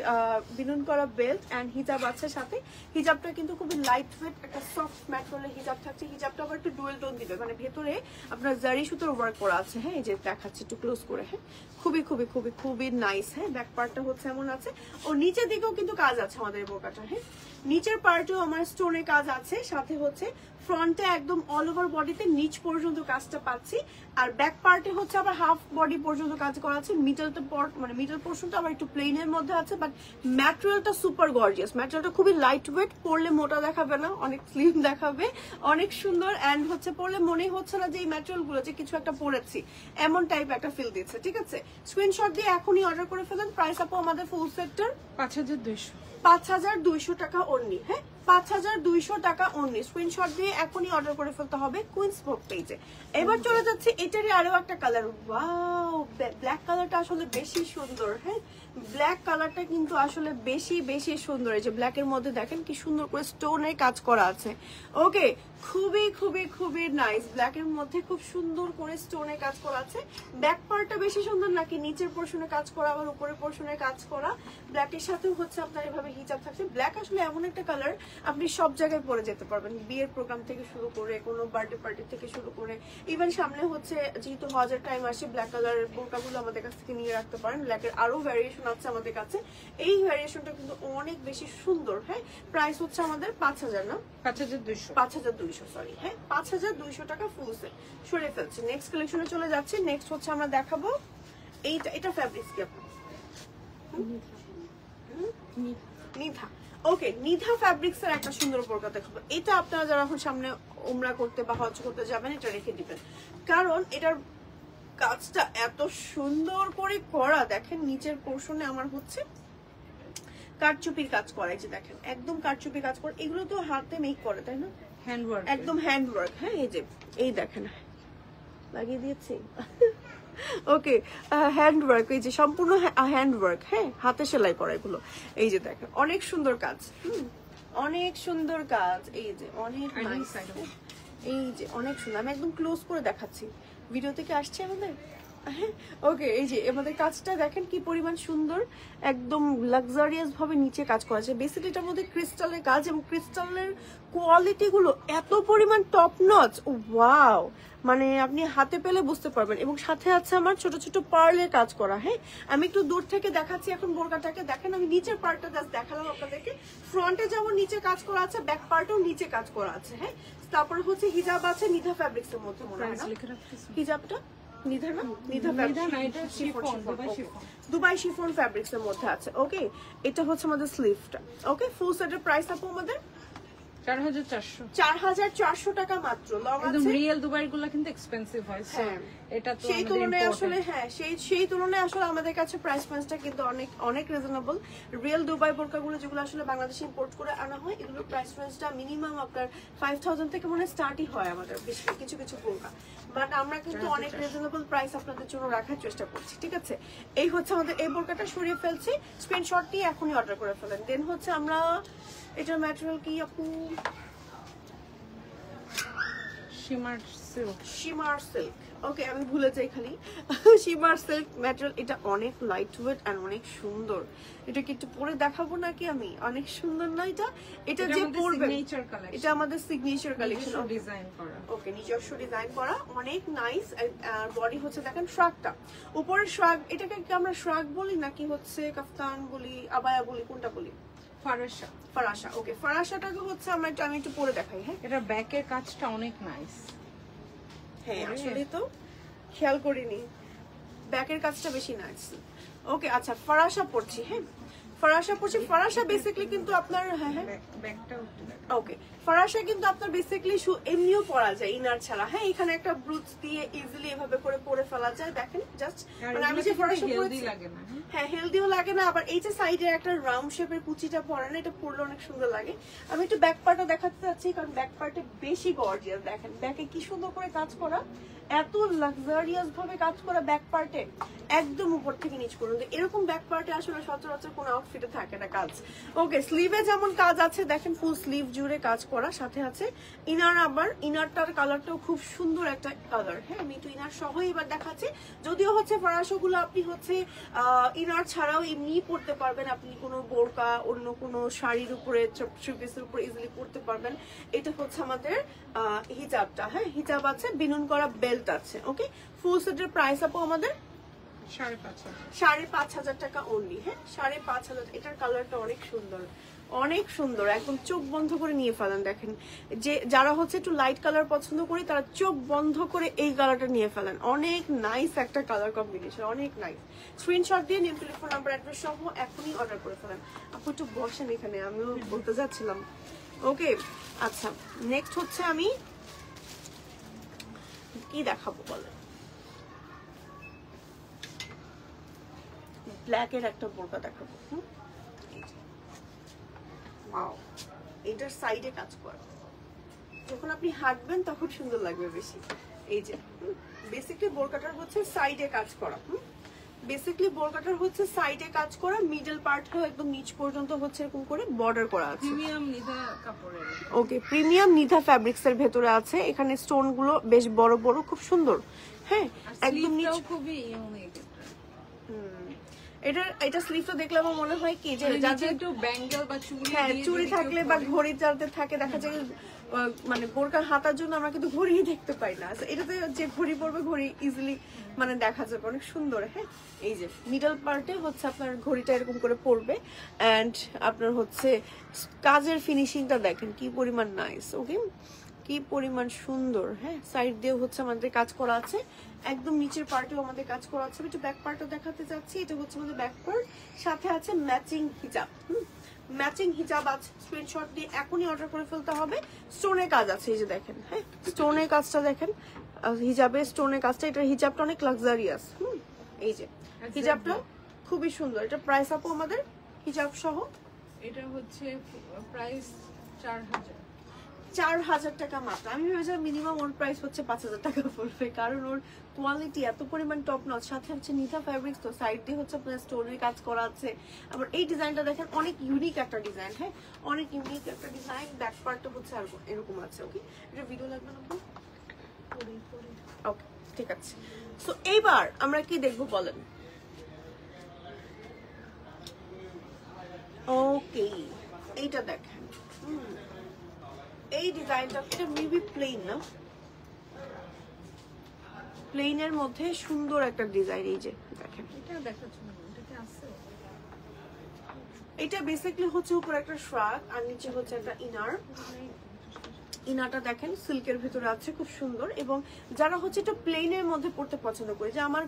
বিনুন করা বেল্ট অ্যান্ড হিজাব আছে সাথে। হিজাবটা কিন্তু খুবই লাইট ওয়েট, একটা সফট ম্যাটেরিয়ালের হিজাব থাকছে। হিজাবটা আবার একটু ডুয়েল টোন দিবে, মানে ভেতরে আপনার জারি সুতোর ওয়ার্ক করা আছে। হ্যাঁ, এই যে দেখাচ্ছি একটু ক্লোজ করে। হ্যাঁ, খুবই খুবই খুবই খুবই নাইস। হ্যাঁ, ব্যাক পার্টটা হচ্ছে এমন আছে, ও নিচের দিকেও কিন্তু কাজ আছে আমাদের বোরকাটা। হ্যাঁ, নিচের পার্টেও আমার স্টোনের কাজ আছে, সাথে হচ্ছে ফ্রন্টে একদম অল ওভার বডিতে নিচ পর্যন্ত কাজটা পাচ্ছি, আর ব্যাক পার্টে হচ্ছে আবার হাফ বডি পর্যন্ত কাজ করা আছে। মিডলটা মানে মিডল পোর্শনটা আবার একটু প্লেনের মধ্যে আছে, বাট ম্যাটেরিয়ালটা সুপার গর্জিয়াস। ম্যাটেরিয়ালটা খুবই লাইট ওয়েট, পরলে মোটা দেখাবে না, অনেক স্লিম দেখাবে, অনেক সুন্দর। অ্যান্ড হচ্ছে পরলে মনেই হচ্ছে না যে এই ম্যাটেরিয়ালগুলো যে কিছু একটা পরেছি, এমন টাইপ একটা ফিল দিচ্ছে। ঠিক আছে, স্ক্রিনশট দিয়ে এখনই অর্ডার করে ফেলেন। প্রাইস আপু আমাদের ফুল সেক্টর 5200 টাকা অনলি। হ্যাঁ, 5200 টাকা অনলি। স্ক্রিনশট দিয়ে এখনই অর্ডার করে ফেলতে হবে কুইন্স বুক পেজে। এবার চলে যাচ্ছে এটারই আরো একটা কালার। ওয়াও, ব্ল্যাক কালারটা আসলে বেশি সুন্দর। হ্যাঁ, ব্ল্যাক কালারটা কিন্তু আসলে বেশি বেশি সুন্দর। এই যে ব্ল্যাকের মধ্যে দেখেন কি সুন্দর করে স্টোনের কাজ করা আছে। ওকে, খুবই খুবই খুবই নাইস। ব্ল্যাকের মধ্যে খুব সুন্দর করে স্টোনের কাজ করা আছে। ব্যাক পার্টটা বেশি সুন্দর নাকি নিচের পোর্শনে কাজ করা, আবার উপরের পোর্শনে কাজ করা। ব্ল্যাকের সাথেও হচ্ছে আপনার এভাবে হিজাব থাকছে। ব্ল্যাক আসলে এমন একটা কালার আপনি সব জায়গায় পরে যেতে পারবেন, বিয়ের প্রোগ্রাম থেকে শুরু করে কোনো বার্থডে পার্টি থেকে শুরু করে, ইভেন সামনে হচ্ছে যেহেতু হজের টাইম আসে, ব্ল্যাক কালারের বোরকাগুলো আমাদের কাছ থেকে নিয়ে রাখতে পারেন। ব্ল্যাকের আরো ভ্যারিয়েশন আছে আমাদের কাছে, এই ভ্যারিয়েশনটা কিন্তু অনেক বেশি সুন্দর। হ্যাঁ, প্রাইস হচ্ছে আমাদের 5000 না 5200 সরি। হ্যাঁ, 5200 টাকা ফুল সেট। সরে ফেলছি, নেক্সট কালেকশনে চলে যাচ্ছে। নেক্সট হচ্ছে আমরা দেখাবো এইটা, এটা ফ্যাব্রিক্স কি আপনার নিধা। ওকে, নিধা ফ্যাব্রিক্স এর একটা সুন্দর বোরকা দেখাবো। এটা আপনারা যারা এখন সামনে উমরা করতে বা হজ করতে যাবেন, এটা রেখে দিবেন, কারণ এটার কাজটা এত সুন্দর করে করা। দেখেন নিচের পোর্শনে আমার হচ্ছে কারচুপির কাজ করা, এই যে দেখেন একদম কারচুপি কাজ করে। এগুলো তো হাতে মেক করে, তাই না? হ্যান্ডওয়ার্ক, একদম হ্যান্ডওয়ার্ক। হ্যাঁ, এই যে এই দেখেন লাগিয়ে দিয়েছি। ওকে, হ্যান্ডওয়ার্ক, এই যে সম্পূর্ণ হ্যান্ডওয়ার্ক। হ্যাঁ, হাতে সেলাই করা এগুলো। এই যে দেখেন অনেক সুন্দর কাজ, অনেক সুন্দর কাজ। এই যে অনেক নাইস, এই যে অনেক সুন্দর। আমি একদম ক্লোজ করে দেখাচ্ছি, ভিডিও থেকে আসছে আমাদের। ওকে, এই যে আমাদের কাজটা দেখেন কি পরিমাণ সুন্দর, একদম লাক্সারিয়াস ভাবে নিচে কাজ করা আছে। বেসিক্যালি এটার মধ্যে ক্রিস্টালের কাজ, এবং ক্রিস্টালের কোয়ালিটি গুলো এত পরিমাণ টপ নচ। ওয়াও, মানে আপনি হাতে পেলে বুঝতে পারবেন। এবং সাথে আছে আমার ছোট ছোট পার্লের কাজ করা। হ্যাঁ, আমি একটু দূর থেকে দেখাচ্ছি এখন বোরকাটাকে। দেখেন আমি নিচের পার্টটা জাস্ট দেখালাম আপনাদেরকে। ফ্রন্টে যেমন নিচে কাজ করা আছে, ব্যাক পার্টেও নিচে কাজ করা আছে। হ্যাঁ, তারপরে হচ্ছে হিজাব আছে নিধা ফ্যাব্রিক্স এর মধ্যে, মনে হয় না হিজাবটা নিধা না, নিধা দুবাই শিফন ফ্যাব্রিক্স এর মধ্যে আছে। ওকে, এটা হচ্ছে আমাদের স্লিভটা। ওকে, ফুল সেটের প্রাইস আপু আমাদের 4400 টাকা মাত্র। লং আছে, রিয়েল দুবাইয়ের গুলো কিন্তু এক্সপেন্সিভ হয়। হ্যাঁ, এটা তো সেই তুলনায় আসলে, হ্যাঁ সেই তুলনায় আসলে আমাদের কাছে প্রাইস পয়েন্টটা কিন্তু অনেক অনেক রিজনেবল। রিয়েল দুবাই বোরকাগুলো যেগুলো আসলে বাংলাদেশে ইম্পোর্ট করে আনা হয়, এগুলোর প্রাইস পয়েন্টটা মিনিমাম আপনার 5000 থেকে মনে স্টার্টই হয় আমাদের কিছু কিছু বোরকা। বাট আমরা কিন্তু অনেক রিজনেবল প্রাইস আপনাদের জন্য রাখার চেষ্টা করছি। ঠিক আছে, এই হচ্ছে আমাদের এই বোরকাটা সরিয়ে ফেলছি। স্ক্রিনশট দিয়ে এখনই অর্ডার করে ফেলেন। দেন হচ্ছে আমরা এটার ম্যাটেরিয়াল কি আপু? Shimmer silk. ওকে, আমি ভুলে যাই খালি। শিমার সিল্ক ম্যাটেরিয়াল, এটা অনেক লাইট ওয়েট এন্ড অনেক সুন্দর। এটা কি একটু পরে দেখাবো নাকি আমি? অনেক সুন্দর না এটা? এটা যে পরবে, এটা আমাদের সিগনেচার কালেকশন, ডিজাইন করা। ওকে, নিজস্ব ডিজাইন করা, অনেক নাইস। আর বডি হচ্ছে দেখেন শ্রাগটা, উপরের শ্রাগ। এটাকে কি আমরা শ্রাগ বলি নাকি হচ্ছে কাফতান বলি, আবায়া বলি, কোনটা বলি? ফারাসা। ওকে, ফারাসাটাকে হচ্ছে আমি একটু পরে দেখাই। হ্যাঁ, এটা ব্যাকের কাজটা অনেক নাইস। হ্যাঁ, আসলে তো খেয়াল করিনি, ব্যাকের কাজটা বেশি নাইস। ওকে, আচ্ছা ফারাসা পড়ছি। হ্যাঁ, ফরাসা পড়ছি। ফরাসা বেসিক্যালি কিন্তু আপনার ওকে, ফরাসা কিন্তু আপনার বেসিক্যালি এমনিও পরা যায় ইনার ছাড়া। হ্যাঁ, এখানে একটা ব্রুচ দিয়ে ইজিলি এভাবে করে পরে ফেলা যায়। দেখেন জাস্ট মানে আমি যে ফরাসা পরেছি, হ্যাঁ হেলদিও লাগে না, আবার এই যে সাইডে একটা রাউন্ড শেপের কুচিটা পরে না, এটা পরলে অনেক সুন্দর লাগে। আমি একটু ব্যাক পার্টও দেখাতে চাচ্ছি, কারণ ব্যাক পার্টে বেশি গর্জিয়াস। দেখেন ব্যাকে কি সুন্দর করে কাজ করা, এত লাক্সারিয়াস ভাবে কাজ করা ব্যাক পার্টে, একদম উপর থেকে নিচ পর্যন্ত। এরকম ব্যাক পার্টে আসলে সচরাচর কোন আউটফিটে থাকে না কাজ। ওকে, স্লিভে যেমন কাজ আছে দেখেন, ফুল স্লিভ জুড়ে কাজ করা, সাথে আছে ইনার। আবার ইনারটার কালারটাও খুব সুন্দর একটা কালার। হ্যাঁ, আমি একটু ইনার সহ এবার দেখাচ্ছি। যদিও হচ্ছে ফরাসগুলো আপনি হচ্ছে ইনার ছাড়াও এমনি পরতে পারবেন, আপনি কোনো বোরকা অন্য কোনো শাড়ির উপরে থ্রি পিসের উপরে ইজিলি পরতে পারবেন। এটা হচ্ছে আমাদের হিজাবটা। হ্যাঁ, হিজাব আছে, বিনুন করা বেল্ট আছে। ওকে, ফুল সেটের প্রাইস আপু আমাদের 5,500 টাকা অনলি। হ্যাঁ, 5,500। এটার কালারটা অনেক সুন্দর, অনেক সুন্দর, একদম চোখ বন্ধ করে নিয়ে ফেলেন। দেখেন যে যারা হচ্ছে একটু লাইট কালার পছন্দ করে তারা চোখ বন্ধ করে এই কালারটা নিয়ে ফেলেন। অনেক নাইস একটা কালার কম্বিনেশন, অনেক নাইস। স্ক্রিনশট দিয়ে নেম, টেলিফোন নাম্বার, অ্যাড্রেস সহ এখনই অর্ডার করে ফেলেন। আপু একটু বসেন এখানে, আমিও বলতে যাচ্ছিলাম। ওকে, আচ্ছা নেক্সট হচ্ছে আমি কি দেখাবো বলেন। ব্ল্যাকের একটা বোরকা দেখাবো। এটার সাইডে কাজ করা, যখন আপনি হাঁটবেন তখন সুন্দর লাগবে বেশি। এই যে বেসিক্যালি বোরকাটার হচ্ছে সাইডে কাজ করা। বেসিক্যালি বোরকাটার হচ্ছে সাইডে কাজ করা, মিডল পার্টটাও একদম নিচ পর্যন্ত হচ্ছে এরকম করে বর্ডার করা আছে। প্রিমিয়াম নিধা কাপড়ের। ওকে, প্রিমিয়াম নিধা ফ্যাব্রিক্স এর ভেতরে আছে। এখানে স্টোন গুলো বেশ বড় বড়, খুব সুন্দর। হ্যাঁ, একদম নিচ খুবই ইউনিক। এটা স্লিভটা দেখলে আমার মনে হয় কি যে যাদের একটু ব্যাঙ্গেল বা চুড়ি, হ্যাঁ চুড়ি থাকলে বা ঘড়ি যাদের থাকে, দেখা যায় মানে বোরকা হাতার জন্য আমরা কিন্তু ঘড়ি দেখতে পাই না। এটাতে যে ঘড়ি পরবে ঘড়ি ইজিলি মানে দেখা যাবে, অনেক সুন্দর। হ্যাঁ, এই যে মিডল পার্টে হচ্ছে আপনার ঘড়িটা এরকম করে পরবে, এন্ড আপনার হচ্ছে কাজের ফিনিশিংটা দেখেন কি পরিমাণ নাইস। ওকে, কি পরিমাণ সুন্দর। হ্যাঁ, সাইড দিয়ে হচ্ছে আমাদের কাজ করা আছে, একদম নিচের পার্টেও আমাদের কাজ করা আছে। একটু ব্যাক পার্টও দেখাতে যাচ্ছি। এটা হচ্ছে আমাদের ব্যাক পার্ট, সাথে আছে ম্যাচিং হিজাব। ম্যাচিং হিজাব আছে, স্ক্রিনশট দিয়ে এখনই অর্ডার করে ফেলতে হবে। স্টোনের কাজ আছে, এই যে দেখেন। হ্যাঁ, স্টোনের কাজটা দেখেন, হিজাবের স্টোনের কাজটা। এটা হিজাবটা অনেক লাক্সারিয়াস। এই যে হিজাবটা খুবই সুন্দর। এটা প্রাইস আপু আমাদের হিজাব সহ এটা হচ্ছে প্রাইস 4,000 টাকা মাত্র। আমি ভেবেছিলাম মিনিমাম ওর প্রাইস হচ্ছে 5,000 টাকা পড়বে, কারণ ওর কোয়ালিটি এত পরিমাণ টপ নচ, সাথে হচ্ছে নিথা ফ্যাব্রিক্স, তো সাইড দিয়ে হচ্ছে আপনার স্টোনের কাজ করা আছে। আবার এই ডিজাইনটা দেখেন, অনেক ইউনিক একটা ডিজাইন। হ্যাঁ, অনেক ইউনিক একটা ডিজাইন। ব্যাক পার্টটা হচ্ছে আর এরকম আছে। ওকে, এটা ভিডিও লাগবে না? ওকে, ঠিক আছে। সো এইবার আমরা কি দেখবো বলেন? ওকে, এইটা দেখেন। এই ডিজাইনটা, এটা মেবি প্লেন না, প্লেনের মধ্যে সুন্দর একটা ডিজাইন। এই যে দেখেন, এটা বেসিক্যালি হচ্ছে উপরে একটা শ্রাগ আর নিচে হচ্ছে একটা ইনার। ইনারটা দেখেন সিল্কের ভিতরে আছে, খুব সুন্দর। এবং যারা হচ্ছে এটা প্লেনের মধ্যে পড়তে পছন্দ করে, যে আমার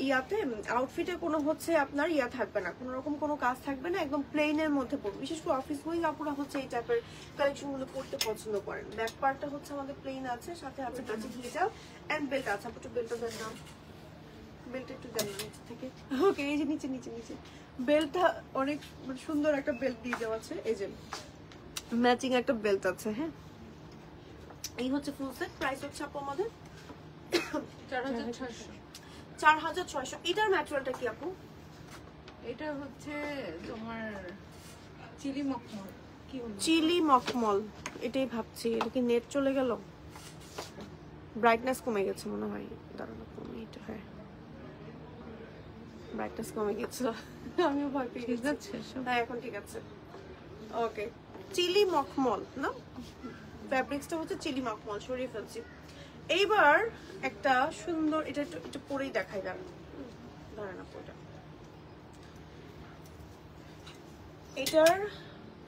ইয়াতে আউটফিটে কোনো হচ্ছে আপনার ইয়া থাকবে না, কোনো রকম কোনো কাজ থাকবে না, একদম প্লেনের মধ্যে পড়বে, বিশেষ করে অফিস গোয়িং আপুরা হচ্ছে এই টাইপের কালেকশন গুলো পড়তে পছন্দ করেন। ব্যাক পার্টটা হচ্ছে আমাদের প্লেন আছে, সাথে আছে কাছে হিজাব এন্ড বেল্ট আছে। আপু একটু বেল্টটা দেন না, বেল্ট একটু দেন না নিচে থেকে। ওকে, এই যে নিচে নিচে নিচে বেল্টটা অনেক সুন্দর একটা বেল্ট দিয়ে দেওয়া আছে। এই যে ম্যাচিং একটা বেল্ট আছে। হ্যাঁ, এই হচ্ছে ফুল সেট। প্রাইস হচ্ছে আপু আমাদের 4,600। এটার ম্যাটেরিয়ালটা কি আপু? এটা হচ্ছে তোমার চিলি মখমল। কি চিলি মখমল, এটাই ভাবছি। এটা কি নেট চলে গেল? ব্রাইটনেস কমে গেছে মনে হয়। দাঁড়ানো, কমে এটা। হ্যাঁ, ব্রাইটনেস কমে গেছে, আমিও ভয় পেয়ে গেছি। হ্যাঁ, এখন ঠিক আছে। ওকে, চিলি মখমল না, ফ্যাব্রিক্সটা হচ্ছে চিলি মখমল, সরিয়ে ফেলছি। এইবার একটা সুন্দর, এটা একটু পরেই দেখাই। দাঁড়ান আপু, এটার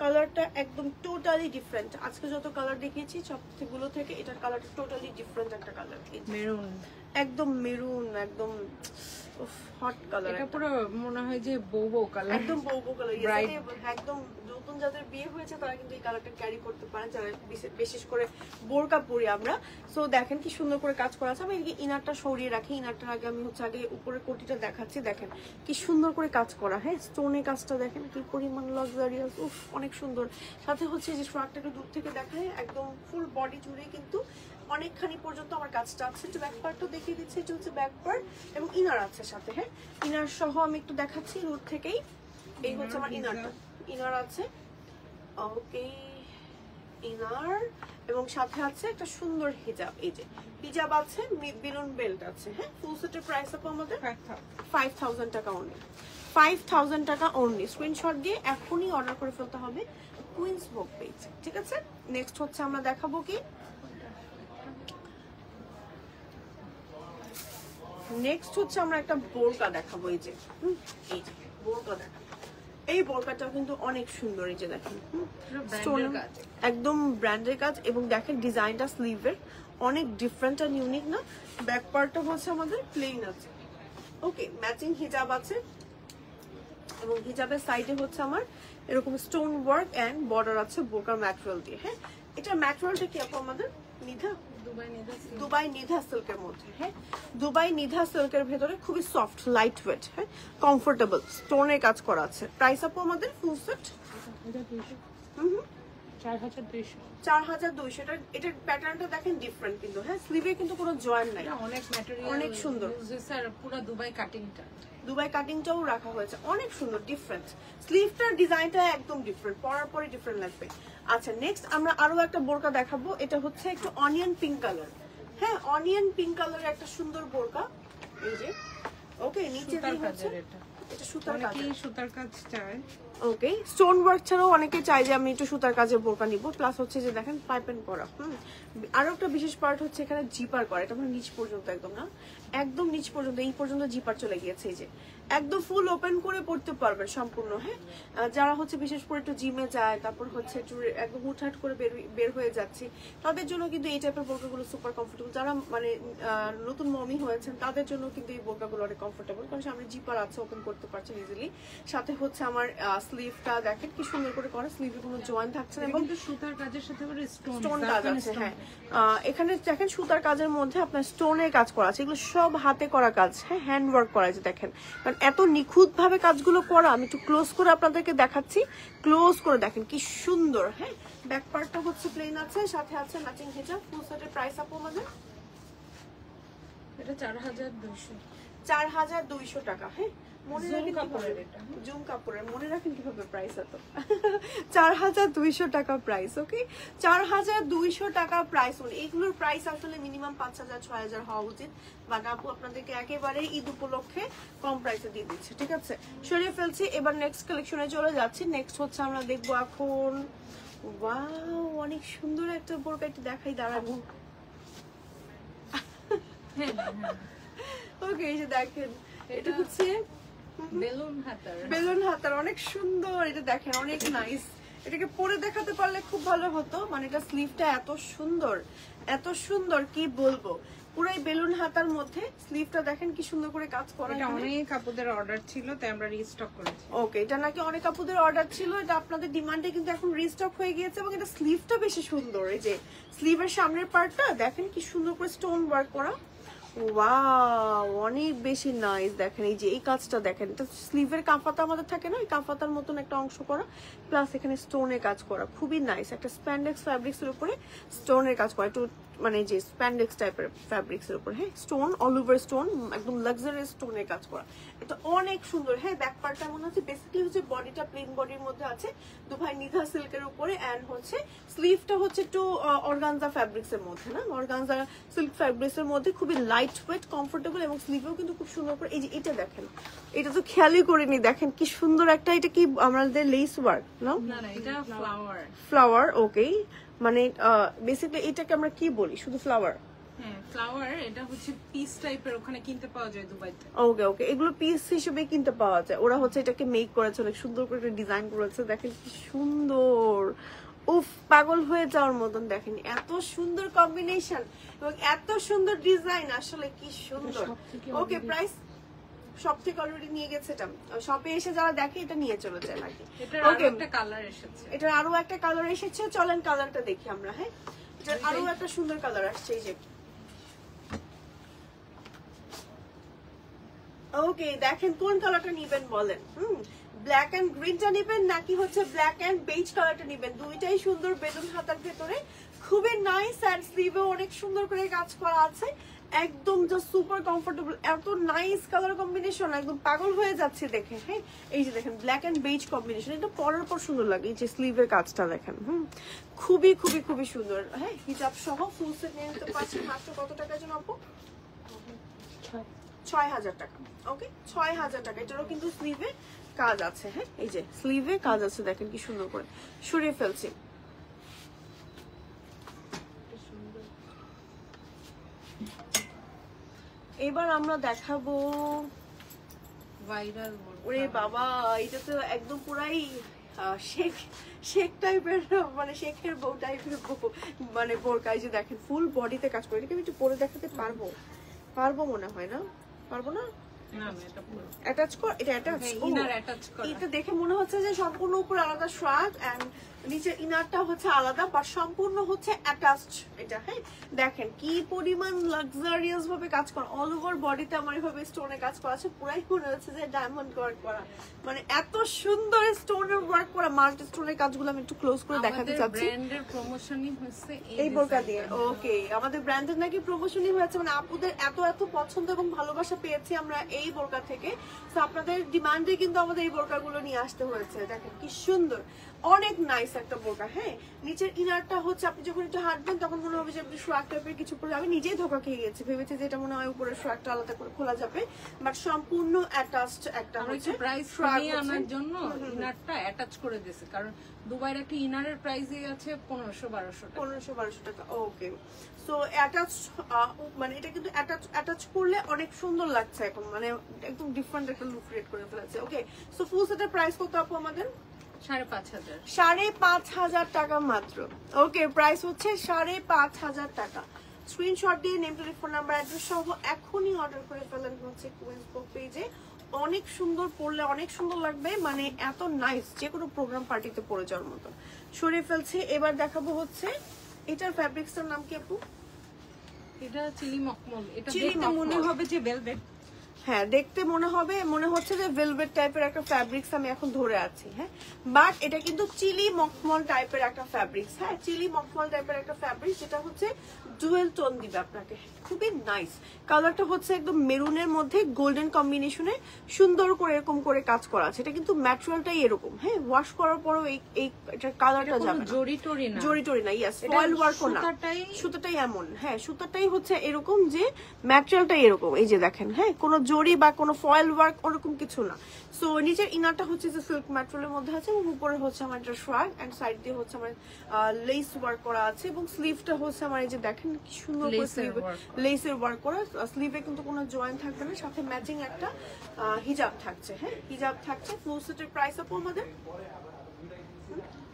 কালারটা একদম টোটালি ডিফারেন্ট। আজকে যত কালার দেখিয়েছি সবগুলো থেকে এটার কালারটা টোটালি ডিফারেন্ট একটা কালার। মেরুন, একদম মেরুন, একদম হট কালার। এটা পুরো মনে হয় যে বউ কালার, একদম বউ কালার। একদম নতুন যাদের বিয়ে হয়েছে তারা কিন্তু এই কালারটা ক্যারি করতে পারেন, যারা বিশেষ করে বোরকা পরি আমরা। সো দেখেন কি সুন্দর করে কাজ করা আছে। আমি এদিকে ইনারটা সরিয়ে রাখি, ইনারটার আগে আমি হচ্ছে আগে উপরের কোটিটা দেখাচ্ছি। দেখেন কি সুন্দর করে কাজ করা, হ্যাঁ স্টোনের কাজটা দেখেন কি পরিমাণ লাক্সারিয়াস, অনেক সুন্দর। সাথে হচ্ছে যে ফ্রকটা একটু দূর থেকে দেখায়, একদম ফুল বডি জুড়ে কিন্তু অনেকখানি পর্যন্ত আমার কাজটা আছে। একটু ব্যাক পার্টও দেখিয়ে দিচ্ছি, এটা হচ্ছে ব্যাক পার্ট এবং ইনার আছে সাথে। হ্যাঁ ইনার সহ আমি একটু দেখাচ্ছি দূর থেকেই। এই হচ্ছে আমার ইনারটা, ইনার আছে ওকে, ইনার এবং সাথে আছে একটা সুন্দর হিজাব। এই যে হিজাব আছে, বেলুন বেল্ট আছে। হ্যাঁ ফুল সেটের প্রাইস আপু আমাদের 5000 টাকা অনলি, 5000 টাকা অনলি। স্ক্রিনশট দিয়ে এখনই অর্ডার করে ফেলতে হবে কুইন্স বুক পেজ, ঠিক আছে। নেক্সট হচ্ছে আমরা দেখাবো কি, নেক্সট হচ্ছে আমরা একটা বোরকা দেখাবো। এই যে বোরকা দেখাবো, এই বোরকাটা কিন্তু অনেক সুন্দর। এই যে দেখেন একদম ব্র্যান্ডের কাজ এবং দেখেন ডিজাইনটা স্লিভের অনেক ডিফারেন্ট আর ইউনিক না। ব্যাক পার্টটা হচ্ছে আমাদের প্লেন আছে, ওকে ম্যাচিং হিজাব আছে এবং হিজাবের সাইডে হচ্ছে আমার এরকম স্টোন ওয়ার্ক এন্ড বর্ডার আছে বোরকার ম্যাটেরিয়াল দিয়ে। হ্যাঁ এটা ম্যাটেরিয়ালটা কি আপু আমাদের নিধা, দুবাই নিধা সিল্কের মধ্যে। হ্যাঁ দুবাই নিধা সিল্কের ভেতরে খুবই সফট লাইট ওয়েট, হ্যাঁ কমফোর্টেবল স্টোনের কাজ করা আছে। প্রাইস আপু আমাদের ফুল সেট 4200। এটার প্যাটার্নটা দেখেন ডিফারেন্ট কিন্তু, হ্যাঁ স্লিভে কিন্তু কোনো জয়েন্ট নাই, অনেক ম্যাটেরিয়াল, অনেক সুন্দর। স্যার পুরো দুবাই কাটিংটা, দুবাই কাটিংটাও রাখা হয়েছে, অনেক সুন্দর ডিফারেন্ট। স্লিভটার ডিজাইনটা একদম ডিফারেন্ট, পরার পরে ডিফারেন্ট লাগবে। আচ্ছা নেক্সট আমরা আরো একটা বোরকা দেখাবো। এটা হচ্ছে একটু অনিয়ন পিঙ্ক কালার, হ্যাঁ অনিয়ন পিঙ্ক কালারের একটা সুন্দর বোরকা। এই যে ওকে নিচে এটা সুতার কাজ চায়, ওকে স্টোন ওয়ার্ক ছাড়াও অনেকে চাই যে আমি একটু সুতার কাজের বোরকা নিব। প্লাস হচ্ছে যে দেখেন পাইপেন করা, আরো একটা বিশেষ পার্ট হচ্ছে এখানে জিপার করা। এটা মানে নিচ পর্যন্ত একদম না, একদম নিচ পর্যন্ত, এই পর্যন্ত জিপার চলে গিয়েছে। এই যে একদম ফুল ওপেন করে পড়তে পারবেন সম্পূর্ণ। হ্যাঁ যারা হচ্ছে বিশেষ করে একটু জিমে যায়, তারপর হচ্ছে একটু একদম হুটহাট করে বের হয়ে যাচ্ছে, তাদের জন্য কিন্তু এই টাইপের বোরকাগুলো সুপার কমফোর্টেবল। যারা মানে নতুন মমি হয়েছেন তাদের জন্য কিন্তু এই বোরকাগুলো অনেক কমফোর্টেবল, কারণ সামনে জিপার আছে, ওপেন করতে পারছেন ইজিলি। সাথে হচ্ছে আমার স্লিভটা দেখেন কি সুন্দর করে করা, স্লিভে কোনো জয়েন্ট থাকছে না এবং সুতার কাজের সাথে স্টোন কাজ আছে। হ্যাঁ এখানে দেখেন সুতার কাজের মধ্যে আপনার স্টোনের কাজ করা আছে, এগুলো সব হাতে করা কাজ, হ্যাঁ হ্যান্ড ওয়ার্ক করা আছে। দেখেন কারণ এত নিখুঁত ভাবে কাজগুলো করা, আমি একটু ক্লোজ করে আপনাদেরকে দেখাচ্ছি, ক্লোজ করে দেখেন কি সুন্দর। হ্যাঁ ব্যাক পার্টটা হচ্ছে প্লেন আছে, সাথে আছে ম্যাচিং হিজাব। ফুল সেটের প্রাইস আপু আমাদের এটা 4200 টাকা। হ্যাঁ মনে রাখেন জুম কাপড়ের, মনে রাখেন কিভাবে প্রাইস এত 4200 টাকা প্রাইস, ওকে 4200 টাকা প্রাইস। এইগুলোর প্রাইস আসলে মিনিমাম 5000-6000 হওয়া উচিত, বাট আপু আপনাদেরকে একেবারে ঈদ উপলক্ষে কম প্রাইসে দিয়ে দিচ্ছে, ঠিক আছে সরিয়ে ফেলছি। এবার নেক্সট কালেকশনে চলে যাচ্ছি। নেক্সট হচ্ছে আমরা দেখবো এখন, ওয়াও অনেক সুন্দর একটা বোরকা, একটু দেখাই দাঁড়াবো। ওকে এই যে দেখেন এটা হচ্ছে বেলুন হাতার, অনেক সুন্দর। এটা দেখেন অনেক নাইস, এটাকে পরে দেখাতে পারলে খুব ভালো হতো। মানে এটা স্লিভটা এত সুন্দর, এত সুন্দর কি বলবো। পুরো বেলুন হাতার মধ্যে স্লিভটা দেখেন কি সুন্দর করে কাজ করা। এটা অনেক কাপড়ের অর্ডার ছিল তাই আমরা রিস্টক করেছি। ওকে এটা নাকি অনেক কাপড়ের অর্ডার ছিল, এটা আপনাদের ডিমান্ডে কিন্তু এখন রিস্টক হয়ে গিয়েছে এবং এটা স্লিভটা বেশি সুন্দর। এই যে স্লিভের সামনের পার্টটা দেখেন কি সুন্দর করে স্টোন ওয়ার্ক করা, ওয়াও অনেক বেশি নাইস। দেখেন এই যে এই কাজটা দেখেন, এটা স্লিভের কাফাতা আমাদের থাকে না, এই কাফাতার মতন একটা অংশ করা, প্লাস এখানে স্টোনের কাজ করা, খুবই নাইস। একটা স্প্যান্ডেক্স ফ্যাব্রিক্স এর উপরে স্টোনের কাজ করা, একটু মানে যে স্প্যান্ডেক্স টাইপের ফ্যাব্রিক্স এর উপর, হ্যাঁ স্টোন অল ওভার স্টোন, একদম লাক্সারিয়াস স্টোনের কাজ করা, এটা অনেক সুন্দর। হ্যাঁ ব্যাক পার্টটা মনে হচ্ছে বেসিক্যালি হচ্ছে বডিটা প্লেন বডির মধ্যে আছে দুবাই নিধা সিল্কের উপরে, এন্ড হচ্ছে স্লিভটা হচ্ছে একটু অর্গানজা ফ্যাব্রিক্স এর মধ্যে, না অর্গানজা সিল্ক ফ্যাব্রিক্স এর মধ্যে, খুবই লাইট ওয়েট কমফোর্টেবল এবং স্লিভেও কিন্তু খুব সুন্দর করে। এই যে এটা দেখেন, এটা তো খেয়ালই করিনি, দেখেন কি সুন্দর একটা, এটা কি আমাদের লেস ওয়ার্ক না, এটা ফ্লাওয়ার। ওকে মানে বেসিক্যালি এটাকে আমরা কি বলি, শুধু ফ্লাওয়ার? হ্যাঁ ফ্লাওয়ার, এটা হচ্ছে পিস টাইপের, ওখানে কিনতে পাওয়া যায় দুবাইতে। ওকে ওকে এগুলো পিস হিসেবে কিনতে পাওয়া যায়, ওরা হচ্ছে এটাকে মেক করেছে, অনেক সুন্দর করে ডিজাইন করেছে, দেখেন কি সুন্দর, উফ, পাগল হয়ে যাওয়ার মতন। দেখেন এত সুন্দর কম্বিনেশন এবং এত সুন্দর ডিজাইন, আসলে কি সুন্দর। ওকে, প্রাইস সব থেকে অলরেডি নিয়ে গেছে, এটা শপে এসে যারা দেখে এটা নিয়ে চলে যায় নাকি। ওকে, একটা কালার এসেছে, এটার আরো একটা কালার এসেছে, চলেন কালারটা দেখি আমরা। হ্যাঁ, এটার আরো একটা সুন্দর কালার আসছে, এই যে। ওকে, দেখেন কোন কালারটা নিবেন বলেন। ব্ল্যাক এন্ড গ্রিনটা নিবেন নাকি হচ্ছে ব্ল্যাক এন্ড বেজ কালারটা নিবেন? দুইটাই সুন্দর, বেলুন হাতার ভেতরে খুবই নাইস, আর স্লিভে অনেক সুন্দর করে কাজ করা আছে, একদম জাস্ট সুপার কমফোর্টেবল। এত নাইস কালার কম্বিনেশন, একদম পাগল হয়ে যাচ্ছে দেখে। হ্যাঁ, এই যে দেখেন ব্ল্যাক এন্ড বেজ কম্বিনেশন, এটা পরার পর সুন্দর লাগে। এই যে স্লিভের কাজটা দেখেন, খুবই খুবই খুবই সুন্দর। হ্যাঁ, হিজাব সহ ফুল সেট নিয়ে নিতে পারছেন মাত্র কত টাকার জন্য আপু? 6000 টাকা। ওকে, 6000 টাকা। এটারও কিন্তু স্লিভে কাজ আছে। হ্যাঁ, এই যে স্লিভে কাজ আছে, দেখেন কি সুন্দর করে সরিয়ে ফেলছি। এবার আমরা দেখাবো ভাইরাল। ওরে বাবা, এটা তো একদম পুরাই শেখ শেখ টাইপের, মানে শেখের বউ টাইপের মানে বোরকা। এই যে দেখেন ফুল বডিতে কাজ করে। এটাকে আমি একটু পরে দেখাতে পারবো? পারবো মনে হয় না, পারবো না। অ্যাটাচ কর, এটা অ্যাটাচ, ইনার অ্যাটাচ করা। এটা দেখে মনে হচ্ছে যে সম্পূর্ণ উপরে আলাদা শ্রাগ এন্ড নিচের ইনারটা হচ্ছে আলাদা, বা সম্পূর্ণ হচ্ছে অ্যাটাচড এটা। হ্যাঁ, দেখেন কি পরিমাণ লাক্সারিয়াস ভাবে কাজ করা, অল ওভার বডিতে আমার এইভাবে স্টোনে কাজ করা আছে, পুরাই মনে হচ্ছে যে ডায়মন্ড ওয়ার্ক করা, মানে এত সুন্দর স্টোনের ওয়ার্ক করা। মাল্টি স্টোনের কাজগুলো আমি একটু ক্লোজ করে দেখাতে চাচ্ছি। ব্র্যান্ডের প্রমোশনই হচ্ছে এই বোরকা দিয়ে। ওকে, আমাদের ব্র্যান্ডের নাকি প্রমোশনই হয়েছে, মানে আপুদের এত এত পছন্দ এবং ভালোবাসা পেয়েছি আমরা এই বোরকা থেকে। তো আপনাদের ডিমান্ডে কিন্তু আমাদের এই বোরকাগুলো নিয়ে আসতে হয়েছে। দেখেন কি সুন্দর, অনেক নাইস একটা বোরকা। হ্যাঁ, নিচের ইনারটা হচ্ছে আপনি যখন একটু হাঁটবেন তখন মনে হবে যে আপনি শ্রাগ টাইপের কিছু পরে। আমি নিজেই ধোকা খেয়ে গেছি, ভেবেছি যে এটা মনে হয় উপরে শ্রাগটা আলাদা করে খোলা যাবে, বাট সম্পূর্ণ অ্যাটাচড একটা হচ্ছে প্রাইস কমিয়ে আনার জন্য ইনারটা অ্যাটাচ করে দিয়েছে, কারণ দুবাইয়ের একটা ইনারের প্রাইসই আছে 1500-1200 টাকা। ওকে, সো অ্যাটাচ, মানে এটা কিন্তু অ্যাটাচ করলে অনেক সুন্দর লাগছে এখন, মানে একদম ডিফারেন্ট একটা লুক ক্রিয়েট করে ফেলেছে। ওকে, সো ফুল সেটের প্রাইস কত আপু আমাদের? 5500 টাকা মাত্র। ওকে, প্রাইস হচ্ছে 5500 টাকা। স্ক্রিনশট দিয়ে নেম, টেলিফোন নাম্বার, অ্যাড্রেস সহ এখনই অর্ডার করে ফেলেন হচ্ছে কুইন্স বুক পেজে। অনেক সুন্দর, পরলে অনেক সুন্দর লাগবে, মানে এত নাইস, যে কোনো প্রোগ্রাম পার্টিতে পরে যাওয়ার মতো। সরিয়ে ফেলছে। এবার দেখাবো হচ্ছে এটার ফ্যাব্রিক্সটার নাম কি আপু? এটা চিলি মখমল। এটা দেখতে মনে হবে যে ভেলভেট। হ্যাঁ, দেখতে মনে হচ্ছে যে ভেলভেট টাইপের একটা ফ্যাব্রিক্স আমি এখন ধরে আছি। হ্যাঁ, বাট এটা কিন্তু চিলি মখমল টাইপের একটা ফ্যাব্রিক্স। হ্যাঁ, চিলি মখমল টাইপের একটা ফ্যাব্রিক্স, যেটা হচ্ছে ডুয়েল টোন দিবে আপনাকে। খুবই নাইস কালারটা, হচ্ছে একদম মেরুনের মধ্যে গোল্ডেন কম্বিনেশনে সুন্দর করে এরকম করে কাজ করা আছে। এটা কিন্তু ম্যাটেরিয়ালটাই এরকম। হ্যাঁ, ওয়াশ করার পরও এই এটার কালারটা যাবে না, জরি টরি না। ইয়েস, ফয়েল ওয়ার্কও না, সুতাটাই এমন। হ্যাঁ, সুতাটাই হচ্ছে এরকম, যে ম্যাটেরিয়ালটাই এরকম। এই যে দেখেন, হ্যাঁ, কোনো জরি বা কোনো ফয়েল ওয়ার্ক ওরকম কিছু না। সো নিচের ইনারটা হচ্ছে যে সিল্ক ম্যাটেরিয়ালের মধ্যে আছে, এবং উপরে হচ্ছে আমার একটা শ্রাগ, এন্ড সাইড দিয়ে হচ্ছে আমার লেস ওয়ার্ক করা আছে, এবং স্লিভটা হচ্ছে আমার এই যে দেখেন কি সুন্দর করে লেসের ওয়ার্ক করা। স্লিভে কিন্তু কোনো জয়েন্ট থাকবে না, সাথে ম্যাচিং একটা হিজাব থাকছে। হ্যাঁ, হিজাব থাকছে। ফুল সেটের প্রাইস আপু আমাদের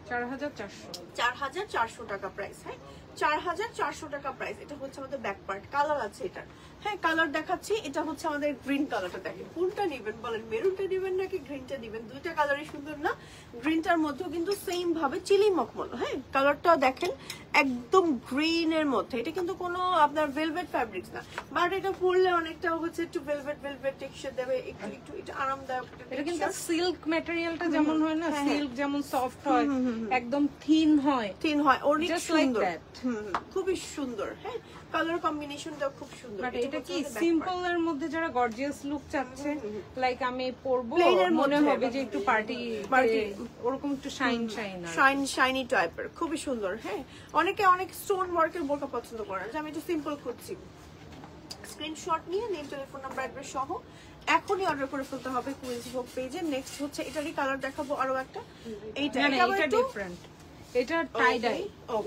4400 টাকা প্রাইস। হ্যাঁ, 4400 টাকা প্রাইস। এটা হচ্ছে আমাদের ব্যাক পার্ট, কালার আছে এটা। হ্যাঁ, কালার দেখাচ্ছি। এটা হচ্ছে আমাদের গ্রিন কালারটা। দেখেন কোনটা নেবেন বলেন, মেরুনটা নেবেন নাকি গ্রিনটা নেবেন? দুইটা কালারই সুন্দর না? গ্রিনটার মধ্যেও কিন্তু সেম ভাবে চিলি মখমল। হ্যাঁ, কালারটা দেখেন একদম গ্রিনের মধ্যে। এটা কিন্তু কোনো আপনার ভেলভেট ফ্যাব্রিক্স না, বাট এটা পরলে অনেকটা হচ্ছে একটু ভেলভেট টেক্সচার দেবে, একটু এটা আরামদায়ক। এটা কিন্তু সিল্ক ম্যাটেরিয়ালটা যেমন হয় না, সিল্ক যেমন সফট হয়, একদম থিন হয়, অনেক সুন্দর। খুবই সুন্দর। হ্যাঁ, কালার কম্বিনেশনটাও খুব সুন্দর। এটা কি সিম্পল এর মধ্যে যারা গর্জিয়াস লুক চাচ্ছে, লাইক আমি পরবো মনে হবে যে একটু পার্টি ওরকম একটু শাইনি টাইপের, খুবই সুন্দর। হ্যাঁ, অনেকে অনেক স্টোন ওয়ার্কের বোরকা পছন্দ করেন, যে আমি একটু সিম্পল করছি। স্ক্রিনশট নিয়ে নেম, টেলিফোন নাম্বার, অ্যাড্রেস সহ এখনই অর্ডার করে ফেলতে হবে কুইন্স বুক পেজে। নেক্সট হচ্ছে এটারই কালার দেখাবো আরো একটা। এটা ডিফারেন্ট, এটা টাই ডাই,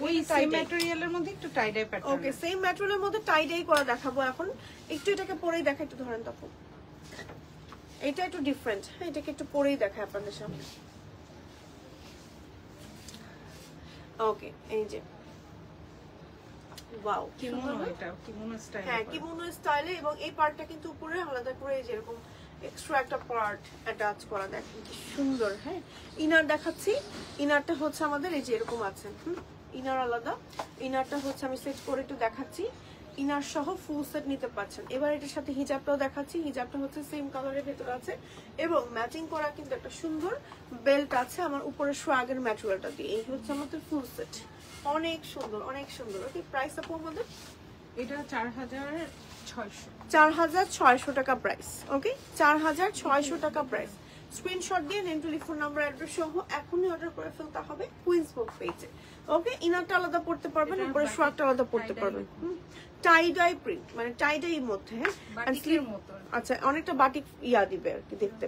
ওই সেম ম্যাটেরিয়ালের মধ্যে একটু টাই ডাই প্যাটার্ন। ওকে, সেম ম্যাটেরিয়ালের মধ্যে টাই ডাই করা দেখাবো এখন। একটু এটাকে পরেই দেখা, একটু ধরেন তখন। এটা একটু ডিফারেন্ট। হ্যাঁ, এটাকে একটু পরেই দেখায় আপনাদের সামনে। ওকে এই যে ওয়াও কিমোনো, এটা কিমোনো স্টাইল, হ্যাঁ কিমোনো স্টাইলে, এবং এই পার্টটা কিন্তু উপরে আলাদা করে যেরকম এক্সট্রা একটা পার্ট অ্যাটাচ করা, দেখেন কি সুন্দর। হ্যাঁ ইনার দেখাচ্ছি, ইনারটা হচ্ছে আমাদের এই যে এরকম আছে, ইনার আলাদা, ইনারটা হচ্ছে আমি সেট করে একটু দেখাচ্ছি, ইনার সহ ফুল সেট নিতে পারছেন। এবার এটার সাথে হিজাবটাও দেখাচ্ছি, হিজাবটা হচ্ছে সেম কালারের ভেতরে আছে এবং ম্যাচিং করা কিন্তু একটা সুন্দর বেল্ট আছে আমার উপরে সোয়াগের ম্যাটেরিয়ালটা দিয়ে। এই হচ্ছে আমাদের ফুল সেট, অনেক সুন্দর অনেক সুন্দর। ওকে প্রাইস আপু আমাদের এটা 4600, 4600 টাকা প্রাইস। ওকে 4600 টাকা প্রাইস। স্ক্রিনশট দিয়ে নেম, টেলিফোন নাম্বার, অ্যাড্রেস সহ এখনই অর্ডার করে ফেলতে হবে কুইন্স বুক পেজে। ওকে ইনারটা আলাদা পড়তে পারবেন, উপরে শর্টটা আলাদা পড়তে পারবেন। টাই ডাই প্রিন্ট, মানে টাই ডাই এর মধ্যে, হ্যাঁ বাটিকের মতো, আচ্ছা অনেকটা বাটিক ইয়া দিবে আর কি দেখতে।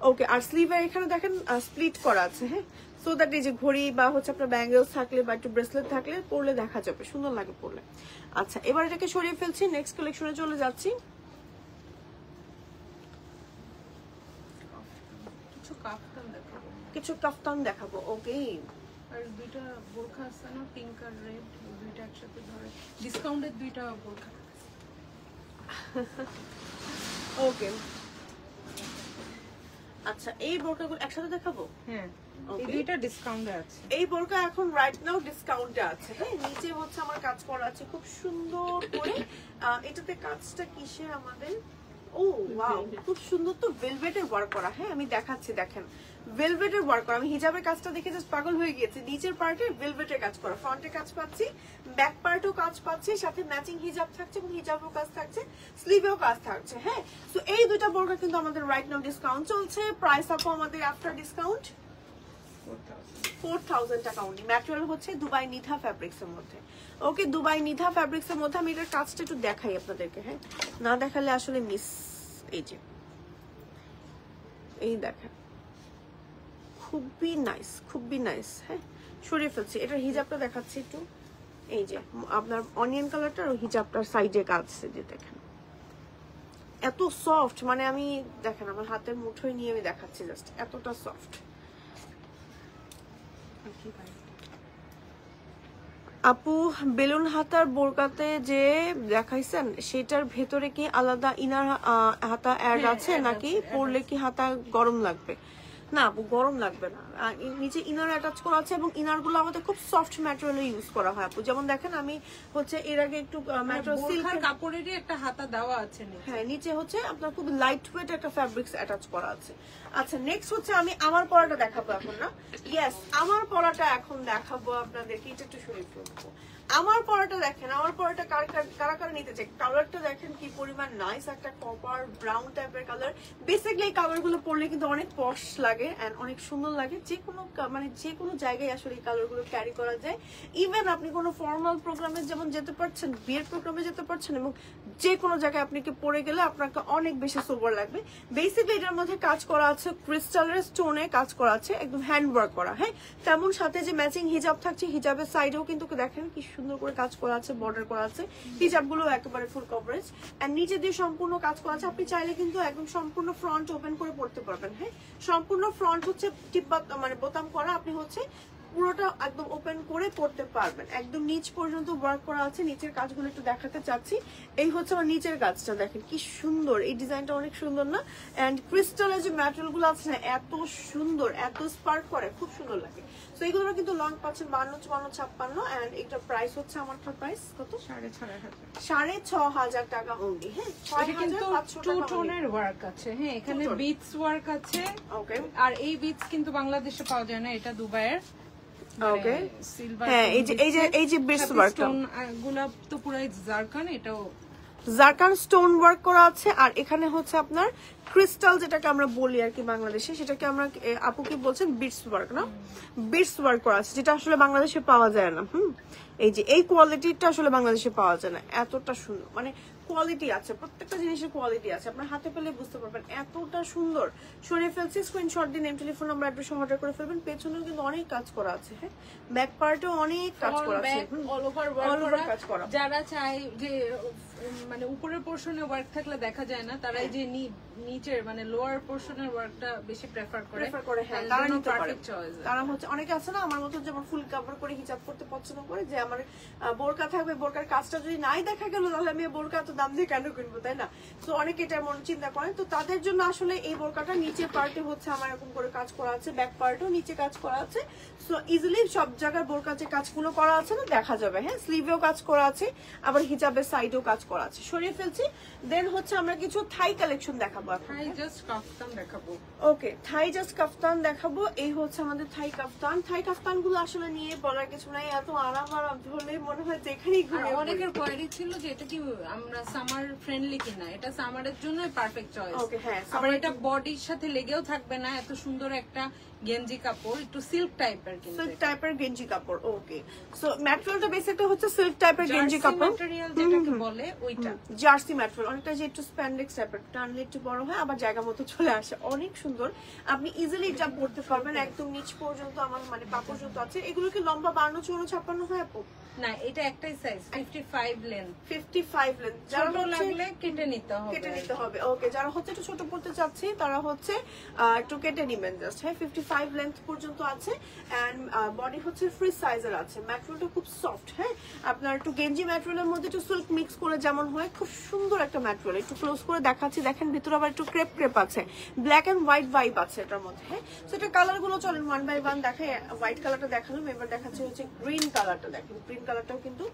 ওকে আর স্লিভের এখানে দেখেন স্প্লিট করা আছে, হ্যাঁ সো দ্যাট এই যে ঘড়ি বা হচ্ছে আপনার ব্যাঙ্গেলস থাকলে বা একটু ব্রেসলেট থাকলে পরলে দেখা যাবে, সুন্দর লাগে পরলে। আচ্ছা এবার এটাকে সরিয়ে ফেলছি, নেক্সট কালেকশনে চলে যাচ্ছি। কিছু কাফতান দেখাবো, কিছু কাফতান দেখাবো। ওকে আর দুইটা বোরখা আছে না, পিঙ্ক আর রেড, দুইটা একসাথে ধরে ডিসকাউন্টের দুইটা বোরখা। ওকে আচ্ছা এই বোরকাগুলো একসাথে দেখাবো। হ্যাঁ এই দুইটা ডিসকাউন্টে আছে। এই বোরকা এখন রাইট নাও ডিসকাউন্টে আছে। হ্যাঁ নিচে হচ্ছে আমার কাজ করা আছে খুব সুন্দর করে। এটাতে কাজটা কিসের আমাদের, ও ওয়াও খুব সুন্দর তো ভেলভেটের ওয়ার্ক করা। হ্যাঁ আমি দেখাচ্ছি, দেখেন ভেলভেটের ওয়ার্ক করা। আমি হিজাবের কাজটা দেখে জাস্ট পাগল হয়ে গিয়েছি। নিচের পার্টে ভেলভেটের কাজ করা, ফ্রন্টে কাজ পাচ্ছি, ব্যাক পার্টেও কাজ পাচ্ছি, সাথে ম্যাচিং হিজাব থাকছে এবং হিজাবেও কাজ থাকছে, স্লিভেও কাজ থাকছে। হ্যাঁ তো এই দুইটা বোরকা কিন্তু আমাদের রাইট নাও ডিসকাউন্ট চলছে। প্রাইস আপু আমাদের আফটার ডিসকাউন্ট 4000 টাকা অনলি। ম্যাটেরিয়াল হচ্ছে দুবাই নিধা ফ্যাব্রিক্স এর মধ্যে। ওকে দুবাই নিধা ফ্যাব্রিক্স এর মধ্যে আমি এটার কাজটা একটু দেখাই আপনাদেরকে, হ্যাঁ না দেখালে আসলে মিস। এই যে এই দেখেন খুবই নাইস, খুবই নাইস। হ্যাঁ সরিয়ে ফেলছি, এটার হিজাবটা দেখাচ্ছি একটু। এই যে আপনার অনিয়ন কালারটা আর হিজাবটার সাইডে কাজ যে দেখেন এত সফট, মানে আমি দেখেন আমার হাতের মুঠোয় নিয়ে আমি দেখাচ্ছি জাস্ট, এতটা সফট। আপু বেলুন হাতার বোরকাতে যে দেখাইছেন সেটার ভেতরে কি আলাদা ইনার হাতা অ্যাড আছে নাকি পরলে কি হাতা গরম লাগবে? না আপু গরম লাগবে না, নিচে ইনার অ্যাটাচ করা আছে এবং ইনার গুলো আমাদের খুব সফট ম্যাটেরিয়াল ইউজ করা হয় আপু। যেমন দেখেন আমি হচ্ছে এর আগে একটু সিল্কের কাপড়েরই একটা হাতা দেওয়া আছে, হ্যাঁ নিচে হচ্ছে আপনার খুব লাইট ওয়েট একটা ফ্যাব্রিক্স অ্যাটাচ করা আছে। আচ্ছা নেক্সট হচ্ছে আমি আমার পরাটা দেখাবো এখন, না ইয়েস আমার পরাটা এখন দেখাবো আপনাদেরকে। এটা একটু সরিয়ে ফেলবো। আমার পরাটা দেখেন, আমার পরাটা কারা কারা নিতে চাই। কালারটা দেখেন কি পরিমাণ নাইস, একটা কপার ব্রাউন টাইপের কালার। বেসিক্যালি এই কালার গুলো পরলে কিন্তু অনেক পশ লাগে এন্ড অনেক সুন্দর লাগে। যে কোনো মানে যে কোনো জায়গায় আসলে এই কালার গুলো ক্যারি করা যায়। ইভেন আপনি কোনো ফর্মাল প্রোগ্রামে যেমন যেতে পারছেন, বিয়ের প্রোগ্রামে যেতে পারছেন, এবং যে কোনো জায়গায় আপনাকে পরে গেলে আপনাকে অনেক বেশি সোবার লাগবে। বেসিক্যালি এটার মধ্যে কাজ করা আছে ক্রিস্টালের স্টোনে কাজ করা আছে, একদম হ্যান্ড ওয়ার্ক করা। হ্যাঁ তেমন সাথে যে ম্যাচিং হিজাব থাকছে, হিজাবের সাইডেও কিন্তু দেখেন কি সুন্দর করে কাজ করা আছে, বর্ডার করা আছে। হিজাবগুলো একেবারে ফুল কভারেজ এন্ড নিচে দিয়ে সম্পূর্ণ কাজ করা আছে। আপনি চাইলে কিন্তু একদম সম্পূর্ণ ফ্রন্ট ওপেন করে পড়তে পারবেন। হ্যাঁ সম্পূর্ণ ফ্রন্ট হচ্ছে টিপ মানে বোতাম করা, আপনি হচ্ছে পুরোটা একদম ওপেন করে পড়তে পারবেন। একদম নিচ পর্যন্ত ওয়ার্ক করা আছে। নিচের কাজগুলো একটু দেখাতে চাচ্ছি। এই হচ্ছে আমার নিচের কাজটা, দেখেন কি সুন্দর, এই ডিজাইনটা অনেক সুন্দর না? এন্ড ক্রিস্টালের যে ম্যাটেরিয়াল গুলো আছে না এত সুন্দর, এত স্পার্ক করে, খুব সুন্দর লাগে। তো এইগুলো কিন্তু লং পাচ্ছেন 52, 54, 56 এন্ড এটা প্রাইস হচ্ছে আমার প্রাইস কত 6500 টাকা অনলি। হ্যাঁ 6500 টু টোনের ওয়ার্ক আছে। হ্যাঁ এখানে বিটস ওয়ার্ক আছে। ওকে আর এই বিটস কিন্তু বাংলাদেশে পাওয়া যায় না, এটা দুবাইয়ের। ওকে হ্যাঁ এই যে বিটস ওয়ার্ক গুলো তো পুরো জারকান, এটাও জারকান স্টোন ওয়ার্ক করা আছে। আর এখানে হচ্ছে আপনার ক্রিস্টাল যেটাকে আমরা বলি আর কি বাংলাদেশে, সেটাকে আমরা আপু কি বলছেন বিটস ওয়ার্ক, না বিটস ওয়ার্ক করা আছে, যেটা আসলে বাংলাদেশে পাওয়া যায় না। এই যে এই কোয়ালিটিটা আসলে বাংলাদেশে পাওয়া যায় না, এতটা সুন্দর, মানে কোয়ালিটি আছে, প্রত্যেকটা জিনিসের কোয়ালিটি আছে, আপনার হাতে পেলে বুঝতে পারবেন এতটা সুন্দর। সরিয়ে ফেলছি, স্ক্রিনশট দিন, name telephone number address order করে ফেলবেন। পেছনেও কিন্তু অনেক কাজ করা আছে। হ্যাঁ ব্যাক পার্টেও অনেক কাজ করা আছে, অল ওভার কাজ করা। যারা চায় যে মানে উপরের পোরশনে ওয়ার্ক থাকলে দেখা যায় না, তারা এই যে নিচের মানে লোয়ার পোরশনের ওয়ার্কটা বেশি প্রেফার করে হ্যাঁ তাদের তারা জন্য নিতে পারে। perfect choice। তারা হচ্ছে অনেকে আছে না আমার মতো যেমন ফুল কভার করে হিজাব করতে পছন্দ করে, যে আমার বোরকা থাকবে, বোরকার কাজটা যদি নাই দেখা গেল তাহলে আমি বোরকা তো দাম দিয়ে কেন কিনবো, তাই না? তো অনেকে এটা মন চিন্তা করেন, তো তাদের জন্য আসলে এই বোরকাটা নিচের পার্টে হচ্ছে আমার এরকম করে কাজ করা আছে, ব্যাক পার্টেও নিচে কাজ করা আছে। সো ইজিলি সব জায়গায় বোরকা যে কাজগুলো করা আছে না দেখা যাবে। হ্যাঁ, স্লিভেও কাজ করা আছে, আবার হিজাবের সাইডেও কাজ করা আছে। সরিয়ে ফেলছি। দেন হচ্ছে আমরা কিছু থাই কালেকশন দেখাবো এখন। থাই জাস্ট কাফতান দেখাবো। ওকে, থাই জাস্ট কাফতান দেখাবো। এই হচ্ছে আমাদের থাই কাফতান। থাই কাফতান গুলো আসলে নিয়ে বলার কিছু নাই, এত আরাম ধরলে মনে হয় যেখানেই ঘুরে। অনেকের কোয়ারি ছিল যে এটা কি আমরা সামার ফ্রেন্ডলি কিনা, এটা সামারের জন্য পারফেক্ট চয়েস। ওকে, হ্যাঁ, আবার এটা বডির সাথে লেগেও থাকবে না, এত সুন্দর একটা গেঞ্জি কাপড়, একটু সিল্ক টাইপের, কিন্তু সিল্ক টাইপের গেঞ্জি কাপড়। ওকে, সো ম্যাটেরিয়ালটা বেসিকলি হচ্ছে সিল্ক টাইপের গেঞ্জি কাপড়, ম্যাটেরিয়াল যেটাকে বলে ওইটা জার্সি ম্যাটেরিয়াল। অনেকটা যে একটু স্প্যান্ডেক্স টাইপের, টানলে একটু বড় হয় আবার জায়গা মতো চলে আসে, অনেক সুন্দর। আপনি ইজিলি এটা পরতে পারবেন, একদম নিচ পর্যন্ত আমার মানে পা পর্যন্ত আছে। এগুলো কি লম্বা 52, 54, 56 হয় আপু? না, এটা একটাই সাইজ 55 লেন্থ। 55 লেন্থ। যারা ছোট লাগলে কেটে নিতে হবে। ওকে, যারা হচ্ছে একটু ছোট পড়তে চাচ্ছে তারা হচ্ছে একটু কেটে নেবেন জাস্ট। হ্যাঁ, 55 লেন্থ পর্যন্ত আছে এন্ড বডি হচ্ছে ফ্রি সাইজের আছে। ম্যাটেরিয়ালটা খুব সফট। হ্যাঁ, আপনার একটু গেঞ্জি ম্যাটেরিয়ালের মধ্যে একটু সিল্ক মিক্স করে যেমন হয়, খুব সুন্দর একটা ম্যাটেরিয়াল। একটু ক্লোজ করে দেখাচ্ছি, দেখেন ভিতরে আবার একটু ক্রেপ ক্রেপ আছে, ব্ল্যাক এন্ড হোয়াইট ভাইব আছে এটার মধ্যে। হ্যাঁ, সো এটা কালার গুলো চলেন ওয়ান বাই ওয়ান দেখাই। হোয়াইট কালারটা দেখালাম, এবার দেখাচ্ছি হচ্ছে গ্রিন কালারটা। দেখেন গ্রিন কালারটাও কিন্তু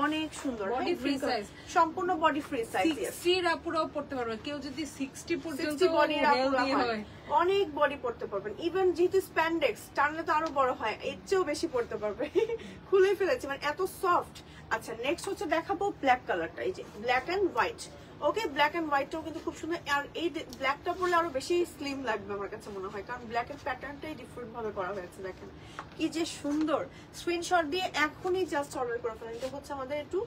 অনেক সুন্দর, বডি ফ্রি সাইজ, সম্পূর্ণ বডি ফ্রি সাইজ। 60 এর আপুরাও পড়তে পারবে, কেউ যদি 60 পর্যন্ত বডি হেলদি হয় অনেক বডি পড়তে পারবেন। ইভেন যেহেতু স্প্যান্ডেক্স টানলে তো আরো বড় হয়, এর চেয়েও বেশি পড়তে পারবে। খুলে ফেলেছি মানে এত সফট। আচ্ছা, নেক্সট হচ্ছে দেখাবো ব্ল্যাক কালারটা। এই যে black and white. Okay, black and হোয়াইটটাও কিন্তু খুব সুন্দর। আর এই ব্ল্যাকটা পরলে আরো বেশি স্লিম লাগবে আমার কাছে মনে হয়, কারণ ব্ল্যাক এর প্যাটার্নটাই ডিফারেন্ট ভাবে করা হয়েছে। দেখেন কি যে সুন্দর। স্ক্রিনশট দিয়ে এখনই জাস্ট অর্ডার করে ফেলেন। এটা হচ্ছে আমাদের একটু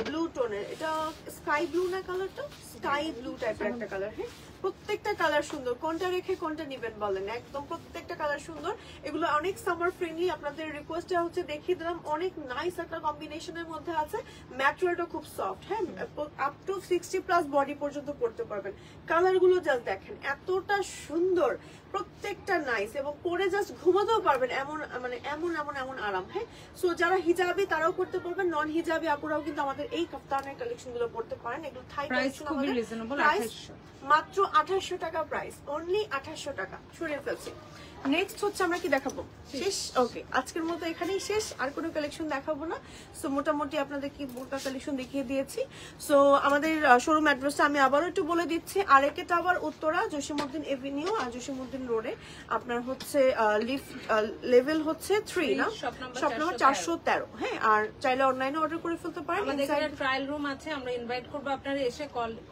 ব্লু টোনের, এটা স্কাই ব্লু না কালারটা, স্কাই ব্লু টাইপের একটা কালার। হ্যাঁ, প্রত্যেকটা কালার সুন্দর, কোনটা রেখে কোনটা নিবেন বলেন, একদম প্রত্যেকটা কালার সুন্দর। এগুলো অনেক সামার ফ্রেন্ডলি। আপনাদের রিকোয়েস্টটা হচ্ছে দেখিয়ে দিলাম, অনেক নাইস একটা কম্বিনেশনের মধ্যে আছে। ম্যাটেরিয়ালটা খুব সফট। হ্যাঁ, আপ টু 60+ বডি পর্যন্ত পড়তে পারবেন। কালার গুলো জাস্ট দেখেন এতটা সুন্দর, প্রত্যেকটা নাইস, এবং পরে জাস্ট ঘুমাতেও পারবেন, এমন মানে এমন এমন এমন আরাম। হ্যাঁ, সো যারা হিজাবি তারাও করতে পারবেন, নন হিজাবি আপুরাও কিন্তু আমাদের এই কাফতানের কালেকশন গুলো পড়তে পারেন। এগুলো থাই কালেকশন, আমাদের প্রাইস মাত্র 2800 টাকা, প্রাইস অনলি 2800 টাকা। সরিয়ে ফেলছি। নেক্সট হচ্ছে আমরা কি দেখাবো, শেষ। ওকে, আজকের মতো এখানেই শেষ, আর কোনো কালেকশন দেখাবো না। সো মোটামুটি আপনাদের কি বোরকা কালেকশন দেখিয়ে দিয়েছি। সো আমাদের শোরুম অ্যাড্রেসটা আমি আবারও একটু বলে দিচ্ছি। আরেকে টাওয়ার, উত্তরা, জসিমউদ্দিন এভিনিউ আর জসিমউদ্দিন রোডে। আপনার হচ্ছে লিফট লেভেল হচ্ছে 3 না, শপ নাম্বার 413। হ্যাঁ, আর চাইলে অনলাইনে অর্ডার করে ফেলতে পারেন। আমাদের এখানে ট্রায়াল রুম আছে, আমরা ইনভাইট করব আপনারা এসে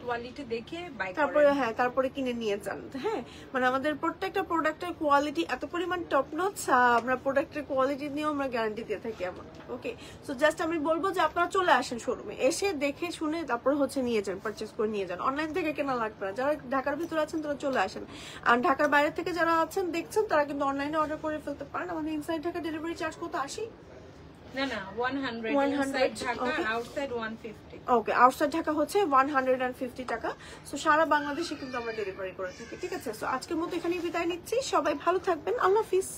কোয়ালিটি দেখে বাই করেন, তারপরে হ্যাঁ তারপরে কিনে নিয়ে যান। হ্যাঁ, মানে আমাদের প্রত্যেকটা প্রোডাক্টের কোয়ালিটি এত পরিমাণ টপ নচ, আমরা প্রোডাক্টের কোয়ালিটি নিয়েও আমরা গ্যারান্টি দিয়ে থাকি এমন। ওকে, সো জাস্ট আমি বলবো যে আপনারা চলে আসেন শোরুমে, এসে দেখে শুনে তারপর হচ্ছে নিয়ে যান, পারচেজ করে নিয়ে যান। অনলাইন থেকে কেনা লাগবে না। যারা ঢাকার ভিতরে আছেন তারা চলে আসেন, আর ঢাকার বাইরে থেকে যারা আছেন দেখছেন তারা কিন্তু অনলাইনে অর্ডার করে ফেলতে পারেন। আমাদের ইনসাইড ঢাকা ডেলিভারি চার্জ কত? 80 না 100 ঢাকা, আউটসাইড 150। ওকে, আউটসাইড ঢাকা হচ্ছে 150 টাকা। সো সারা বাংলাদেশে কিন্তু আমরা ডেলিভারি করে থাকি। ঠিক আছে, সো আজকের মতো এখানেই বিদায় নিচ্ছি। সবাই ভালো থাকবেন, আল্লাহ হাফিজ।